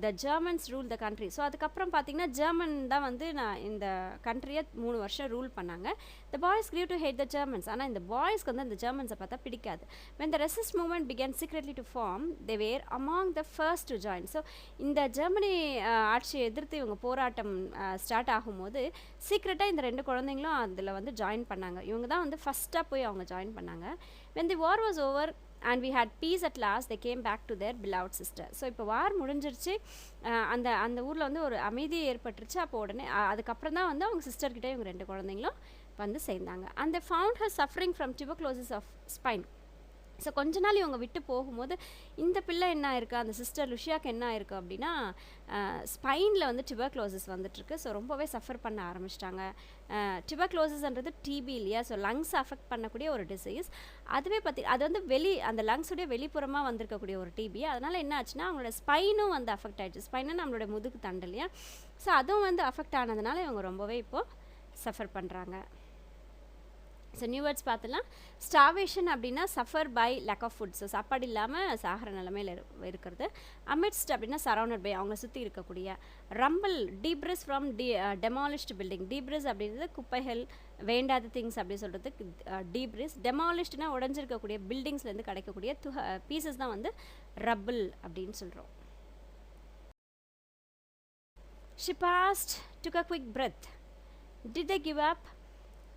the Germans rule the country. So அதுக்கப்புறம் பார்த்தீங்கன்னா ஜெர்மன் தான் வந்து இந்த கண்ட்ரியை 3 வருஷம் ரூல் பண்ணாங்க. த boys grew to hate the Germans. ஆனால் இந்த பாய்ஸ்க்கு வந்து அந்த ஜெர்மன்ஸை பார்த்தா பிடிக்காது. when the resist movement began secretly to form, they were among the first to join. So இந்த ஜெர்மனி ஆட்சியை எதிர்த்து இவங்க போராட்டம் ஸ்டார்ட் ஆகும்போது சீக்ரெட்டாக இந்த 2 குழந்தைங்களும் அதில் வந்து ஜாயின் பண்ணாங்க. இவங்க தான் வந்து ஃபஸ்ட்டாக போய் அவங்க ஜாயின் பண்ணாங்க. when the war was over and we had peace at last, they came back to their beloved sister. So இப்போ வார் முடிஞ்சிருச்சு, அந்த ஊரில் வந்து ஒரு அமைதி ஏற்பட்டுருச்சு. அப்போ உடனே அதுக்கப்புறம் தான் வந்து அவங்க சிஸ்டர்கிட்ட இவங்க 2 குழந்தைங்களும் வந்து சேர்ந்தாங்க. and they found her suffering from tuberculosis of spine. So கொஞ்ச நாள் இவங்க விட்டு போகும்போது இந்த பிள்ளை என்ன ஆயிருக்கு, அந்த சிஸ்டர் லுஷியாவுக்கு என்ன ஆயிருக்கு அப்படின்னா, ஸ்பைனில் வந்து டியூபர்குலோசிஸ் வந்துட்டுருக்கு. ஸோ ரொம்பவே சஃபர் பண்ண ஆரம்பிச்சிட்டாங்க. டியூபர்குலோசிஸ்ன்றது டிபி இல்லையா, ஸோ லங்ஸ் அஃபெக்ட் பண்ணக்கூடிய ஒரு டிசீஸ். அதுவே அது வந்து அந்த லங்ஸுடைய வெளிப்புறமாக வந்திருக்கக்கூடிய ஒரு டிபி. அதனால் என்ன ஆச்சுன்னா அவங்களோட ஸ்பைனும் வந்து அஃபெக்ட் ஆகிடுச்சு. ஸ்பைனும் நம்மளோட முதுகு தண்டு இல்லையா, ஸோ அதுவும் வந்து அஃபெக்ட் ஆனதுனால இவங்க ரொம்பவே இப்போது சஃபர் பண்ணுறாங்க. ஸோ நியூ வேர்ட்ஸ் பார்த்துலாம். ஸ்டார்வேஷன் அப்படின்னா suffer by lack of food, so சாப்பாடு இல்லாமல் சாகிற நிலமையில் இருக்கிறது. அமிட்ஸ்ட் அப்படின்னா சரௌண்டட் பை, அவங்கள சுற்றி இருக்கக்கூடிய. Rubble, debris from demolished building. Debris அப்படின்றது குப்பைகள், வேண்டாத திங்ஸ் அப்படி சொல்கிறதுக்கு டீப்ரிஸ். டெமாலிஷ்டுனா உடஞ்சிருக்கக்கூடிய பில்டிங்ஸ்லேருந்து கிடைக்கக்கூடிய பீசஸ் தான் வந்து ரப்பிள் அப்படின்னு சொல்கிறோம். She passed, took a quick breath. Did they give up?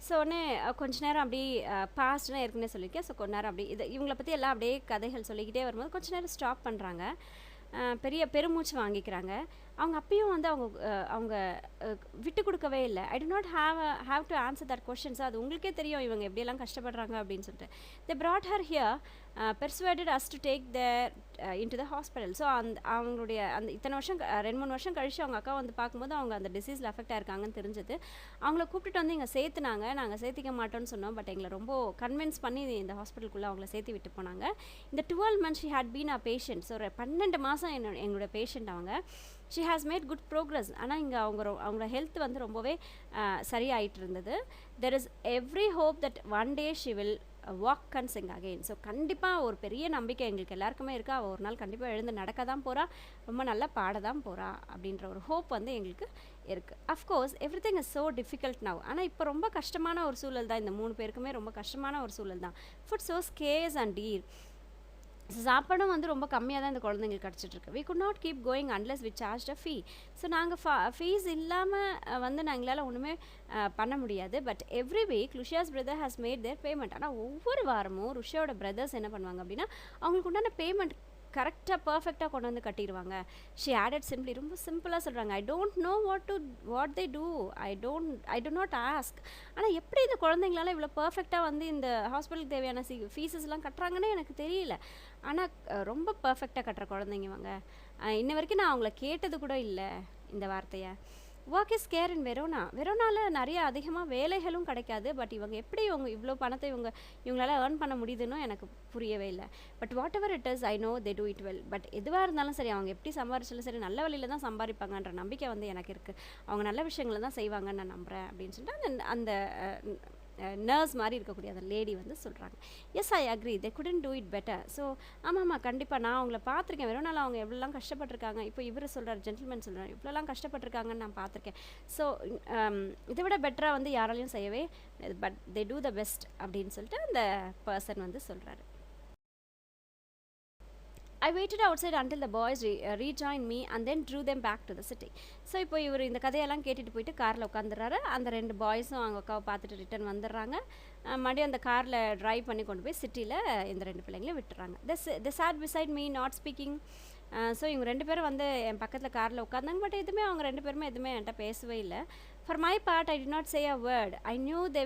So உடனே கொஞ்ச நேரம் அப்படி பாஸ்ட்னா ஏற்கனவே சொல்லியிருக்கேன். ஸோ கொஞ்ச நேரம் அப்படி இவங்களை பற்றி எல்லாம் அப்படியே கதைகள் சொல்லிக்கிட்டே வரும்போது கொஞ்ச நேரம் ஸ்டாப் பண்ணுறாங்க, பெருமூச்சு வாங்கிக்கிறாங்க. அவங்க அப்பயும் வந்து அவங்க விட்டு கொடுக்கவே இல்லை. I do not have to answer that questions. அது உங்களுக்கே தெரியும் இவங்க எப்படியெல்லாம் கஷ்டப்படுறாங்க அப்படின்னு சொல்லிட்டு. They brought her here, persuaded us to take their into the hospital. So அவங்களுடைய அந்த இத்தனை வருஷம் 2-3 வருஷம் கழிச்சு அவங்க அக்கா வந்து பார்க்கும்போது அவங்க அந்த டிசீஸில் அஃபெக்ட் ஆயிருக்காங்கன்னு தெரிஞ்சது. அவங்கள கூப்பிட்டுட்டு வந்து இங்கே சேர்த்துனாங்க. நாங்கள் சேர்த்திக்க மாட்டோம்னு சொன்னோம், பட் எங்களை ரொம்ப கன்வின்ஸ் பண்ணி இந்த ஹாஸ்பிட்டலுக்குள்ளே அவங்கள சேர்த்து விட்டு போனாங்க. இந்த 12 months she had been a patient. So ஒரு 12 மாதம் எங்களோட பேஷண்ட் அவங்க. She has made good progress. ஆனால் இங்கே அவங்களோட ஹெல்த் வந்து ரொம்பவே சரியாயிட்டு இருந்தது. There is every hope that one day she will walk and Singh again. So கண்டிப்பாக ஒரு பெரிய நம்பிக்கை எங்களுக்கு எல்லாருக்குமே இருக்கா, அவள் ஒரு நாள் கண்டிப்பாக எழுந்து நடக்க தான் போகிறா, ரொம்ப நல்லா பாட தான் போகிறா அப்படின்ற ஒரு ஹோப் வந்து எங்களுக்கு இருக்குது. Of course every thing is so difficult now. ஆனால் இப்போ ரொம்ப கஷ்டமான ஒரு சூழல் தான், இந்த 3 பேருக்குமே ரொம்ப கஷ்டமான ஒரு சூழல் தான். Food so scarce and dear. சாப்பாடும் வந்து ரொம்ப கம்மியாக தான் இந்த குழந்தைங்களுக்கு கிடச்சிட்ருக்கு. We could not keep going unless we charge a fee. So நாங்கள் ஃபீஸ் இல்லாமல் வந்து எங்களால் ஒன்றுமே பண்ண முடியாது. But every week Lucia's brother has made their payment. ஆனால் ஒவ்வொரு வாரமும் ருஷியாவோட பிரதர்ஸ் என்ன பண்ணுவாங்க அப்படின்னா, அவங்களுக்கு உண்டான பேமெண்ட் கரெக்டாக பர்ஃபெக்டாக கொண்டு வந்து கட்டிடுவாங்க. ஷி ஆடட் சிம்பிளி, ரொம்ப சிம்பிளாக சொல்கிறாங்க. I don't know what they do, I do not ask. ஆனால் எப்படி இந்த குழந்தைங்களால இவ்வளோ பர்ஃபெக்டாக வந்து இந்த ஹாஸ்பிட்டலுக்கு தேவையான ஃபீஸஸ்லாம் கட்டுறாங்கன்னு எனக்கு தெரியல. ஆனால் ரொம்ப பர்ஃபெக்டாக கட்டுற குழந்தைங்க இவங்க. இன்ன வரைக்கும் நான் அவங்கள கேட்டது கூட இல்லை இந்த வார்த்தையை. ஒர்க் இஸ் கேர் இன் வெரோனாவில் நிறைய அதிகமாக வேலைகளும் கிடைக்காது. பட் இவங்க எப்படி இவ்வளோ பணத்தை இவங்களால ஏர்ன் பண்ண முடியுதுன்னு எனக்கு புரியவே இல்லை. But what ever it is, I know they do it well. But எதுவாக இருந்தாலும் சரி, அவங்க எப்படி சம்பாரிச்சாலும் சரி நல்ல வழியில் தான் சம்பாதிப்பாங்கன்ற நம்பிக்கை வந்து எனக்கு இருக்குது. அவங்க நல்ல விஷயங்களை தான் செய்வாங்கன்னு நான் நம்புகிறேன் அப்படின்னு சொல்லிட்டு அந்த நர்ஸ் மாதிரி இருக்கக்கூடிய அந்த லேடி வந்து சொல்கிறாங்க. Yes, I agree, they couldn't do it better. So ஆமாம்மா, கண்டிப்பாக நான் அவங்கள பார்த்துருக்கேன். வெறும் நாள் அவங்க எவ்வளோலாம் கஷ்டப்பட்டிருக்காங்க. இப்போ இவர் சொல்கிறார், ஜென்டில்மேன் சொல்கிறார், இவ்வளோலாம் கஷ்டப்பட்டிருக்காங்கன்னு நான் பார்த்துருக்கேன். ஸோ இதை விட பெட்டராக வந்து யாராலையும் செய்யவே, but they do the best அப்படின்னு சொல்லிட்டு அந்த பர்சன் வந்து சொல்கிறாரு. I waited outside until the boys rejoined me and then drew them back to the city. So இப்போ இவர் இந்த கதையெல்லாம் கேட்டுட்டு போயிட்டு காரில் உட்காந்துறாரு. அந்த 2 பாய்ஸும் அவங்க அக்காவை பார்த்துட்டு ரிட்டர்ன் வந்துடுறாங்க. மறுபடியும் அந்த காரில் ட்ரைவ் பண்ணி கொண்டு போய் சிட்டியில் இந்த 2 பிள்ளைங்களையும் விட்டுறாங்க. த sat beside me not speaking. So இவங்க 2 பேரும் வந்து என் பக்கத்தில் காரில் உட்காந்தாங்க. பட் எதுவுமே அவங்க 2 பேருமே எதுவுமே என்கிட்ட பேசவே இல்லை. For my part, I did not say a word. I knew they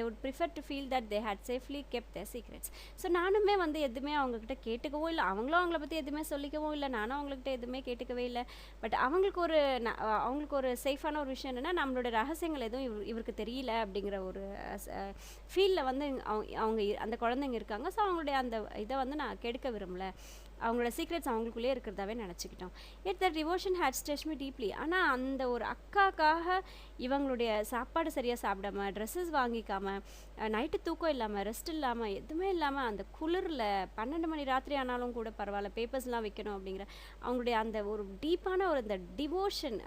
would prefer to feel that they had safely kept their secrets. So நானுமே வந்து எதுவுமே அவங்கக்கிட்ட கேட்டுக்கவும் இல்லை, அவங்களும் அவங்கள பற்றி எதுவுமே சொல்லிக்கவும் இல்லை, நானும் அவங்கக்கிட்ட எதுவுமே கேட்டுக்கவே இல்லை. பட் அவங்களுக்கு ஒரு சேஃபான ஒரு விஷயம் என்னென்னா, நம்மளோட ரகசியங்கள் எதுவும் இவருக்கு தெரியல அப்படிங்கிற ஒரு ஃபீலில் வந்து அவங்க அந்த குழந்தைங்க இருக்காங்க. ஸோ அவங்களுடைய அந்த இதை வந்து நான் கெடுக்க விரும்பலை, அவங்களோட சீக்ரெட்ஸ் அவங்களுக்குள்ளே இருக்கிறதாவே நினச்சிக்கிட்டோம். இட் த டிவோஷன் ஹேட் ஸ்டச் மீ டீப்லி. ஆனால் அந்த ஒரு அக்காக்காக இவங்களுடைய சாப்பாடு சரியாக சாப்பிடாம, ட்ரெஸ்ஸஸ் வாங்கிக்காமல், நைட்டு தூக்கம் இல்லாமல், ரெஸ்ட் இல்லாமல், எதுவுமே இல்லாமல், அந்த குளிரில் 12 மணி ராத்திரி ஆனாலும் கூட பரவாயில்ல பேப்பர்ஸ்லாம் வைக்கணும் அப்படிங்கிற அவங்களுடைய அந்த ஒரு டீப்பான ஒரு இந்த டிவோஷன்,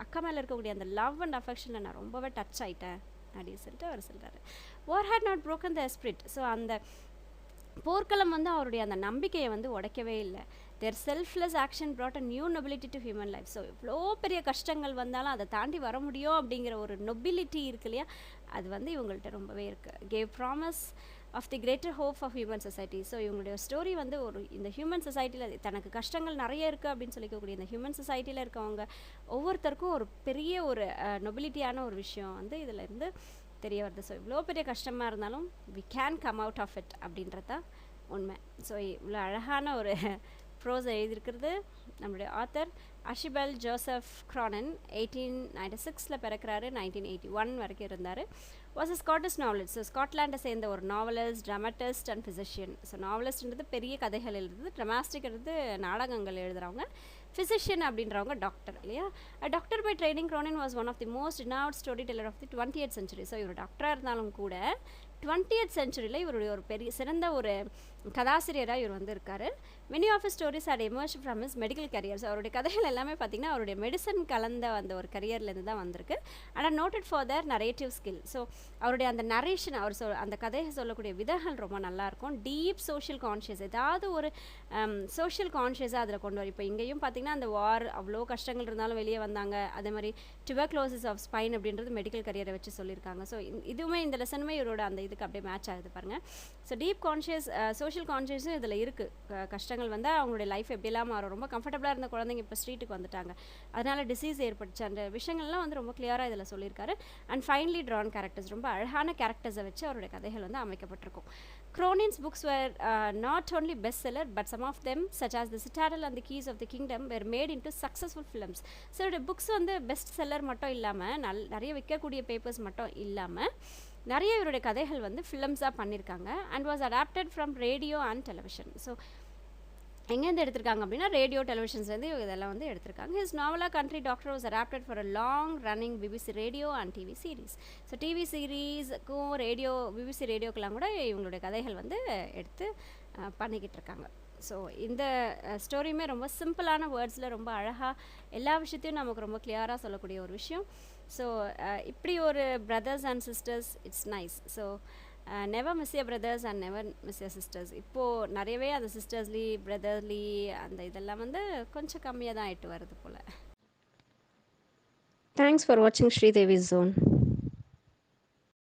அக்கா மேலே இருக்கக்கூடிய அந்த லவ் அண்ட் அஃபெக்ஷனில் நான் ரொம்பவே டச் ஆகிட்டேன் அப்படின்னு சொல்லிட்டு அவர் சொல்கிறாரு. war had not broken the spirit. So அந்த போர்க்களம் வந்து அவருடைய அந்த நம்பிக்கையை வந்து உடைக்கவே இல்லை. their selfless action brought a new nobility to human life. So இவ்வளோ பெரிய கஷ்டங்கள் வந்தாலும் அதை தாண்டி வர முடியும் அப்படிங்கிற ஒரு நொபிலிட்டி இருக்கு இல்லையா, அது வந்து இவங்கள்ட்ட ரொம்பவே இருக்குது. gave promise of the greater hope of human society. So இவங்களுடைய ஸ்டோரி வந்து ஒரு இந்த ஹியூமன் சொசைட்டியில் தனக்கு கஷ்டங்கள் நிறைய இருக்குது அப்படின்னு சொல்லிக்கக்கூடிய இந்த ஹியூமன் சொசைட்டியில் இருக்கவங்க ஒவ்வொருத்தருக்கும் ஒரு பெரிய ஒரு நொபிலிட்டியான ஒரு விஷயம் வந்து இதில் இருந்து தெரிய வருது. ஸோ இவ்வளோ பெரிய கஷ்டமாக இருந்தாலும் we can come out of it அப்படின்றது தான் உண்மை. ஸோ இவ்வளோ அழகான ஒரு ப்ரோஸ் எழுதியிருக்கிறது நம்மளுடைய ஆத்தர் அஷிபெல் ஜோசப் க்ரானன். 1896 பிறக்கிறாரு, 1981 வரைக்கும் இருந்தார். Was a Scottish novelist. So ஸ்காட்லாண்டை சேர்ந்த ஒரு novelist, dramatist and physician. So நாவலிஸ்ட்ன்றது பெரிய கதைகள் எழுதுறது, ட்ராமாஸ்டிக்கிறது நாடகங்கள் எழுதுகிறவங்க, ஃபிசிஷியன் அப்படின்றவங்க டாக்டர் இல்லையா. Doctor by training Cronin was one of the most renowned storyteller of the 20th century. So இவர் டாக்டராக இருந்தாலும் கூட 20th centuryயில் இவருடைய ஒரு பெரிய சிறந்த ஒரு கதாசிரியராக இவர் வந்து இருக்கார். many of his stories had emerged from his medical career. So அவருடைய கதைகள் எல்லாமே பார்த்திங்கன்னா அவருடைய மெடிசன் கலந்த அந்த ஒரு கரியர்லேருந்து தான் வந்திருக்கு. ஆனால் noted for their narrative skill. So அவருடைய அந்த நரேஷன், அவர் அந்த கதையை சொல்லக்கூடிய விதங்கள் ரொம்ப நல்லாயிருக்கும். டீப் சோஷியல் கான்ஷியஸ், ஏதாவது ஒரு சோஷியல் கான்ஷியஸாக அதில் கொண்டு வரும். இப்போ இங்கேயும் பார்த்திங்கன்னா அந்த வார் அவ்வளோ கஷ்டங்கள் இருந்தாலும் வெளியே வந்தாங்க. அதே மாதிரி tuberculosis ஆஃப் ஸ்பைன் அப்படின்றது மெடிக்கல் கரியரை வச்சு சொல்லியிருக்காங்க. ஸோ இதுவுமே இந்த லெசனுமே இவரோட அந்த இதுக்கு அப்படியே மேட்ச் ஆகுது பாருங்கள். ஸோ டீப் கான்ஷியஸ், சோஷியல் கான்ஷியஸும் இதில் இருக்குது. கஷ்டங்கள் வந்தால் அவங்களுடைய லைஃப் எப்படிலாம் மாறும். ரொம்ப கம்ஃபர்டபுளாக இருந்த குழந்தைங்க இப்போ ஸ்ட்ரீட்டுக்கு வந்துட்டாங்க, அதனால் டிசீஸ் ஏற்பட்டுச்சு. அந்த விஷயங்கள்லாம் வந்து ரொம்ப கிளியராக இதில் சொல்லியிருக்காரு. அண்ட் ஃபைன்லி ட்ரான் கேரக்டர்ஸ், ரொம்ப அழகான கேரக்டர்ஸை வச்சு அவருடைய கதைகள் வந்து அமைக்கப்பட்டிருக்கும். Cronin's books were not only bestseller, but some of them, such as The Citadel and The Keys of the Kingdom, were made into successful films. So இவருடைய புக்ஸ் வந்து best seller மட்டும் இல்லாமல், நிறைய விற்கக்கூடிய பேப்பர்ஸ் மட்டும் இல்லாமல், நிறைய இவருடைய கதைகள் வந்து ஃபிலிம்ஸாக பண்ணியிருக்காங்க. And was adapted from radio and television. So எங்கேருந்து எடுத்திருக்காங்க அப்படின்னா ரேடியோ டெலிவிஷன்ஸ்லேருந்து இதெல்லாம் வந்து எடுத்திருக்காங்க. His novella country doctor was adapted for a long running BBC radio and TV series. So TV சீரீஸுக்கும் ரேடியோ பிபிசி ரேடியோக்கெல்லாம் கூட இவங்களுடைய கதைகள் வந்து எடுத்து பண்ணிக்கிட்டு இருக்காங்க. ஸோ இந்த ஸ்டோரியுமே ரொம்ப சிம்பிளான வேர்ட்ஸில் ரொம்ப அழகாக எல்லா விஷயத்தையும் நமக்கு ரொம்ப கிளியராக சொல்லக்கூடிய ஒரு விஷயம். ஸோ இப்படி ஒரு brothers and sisters, it's nice. So never miss your brothers and never miss your sisters. இப்போது நிறையவே அந்த சிஸ்டர்ஸ்லி பிரதர்லி அந்த இதெல்லாம் வந்து கொஞ்சம் கம்மியாக தான் ஆகிட்டு வருது போல். Thanks for watching Sridevi's Zone.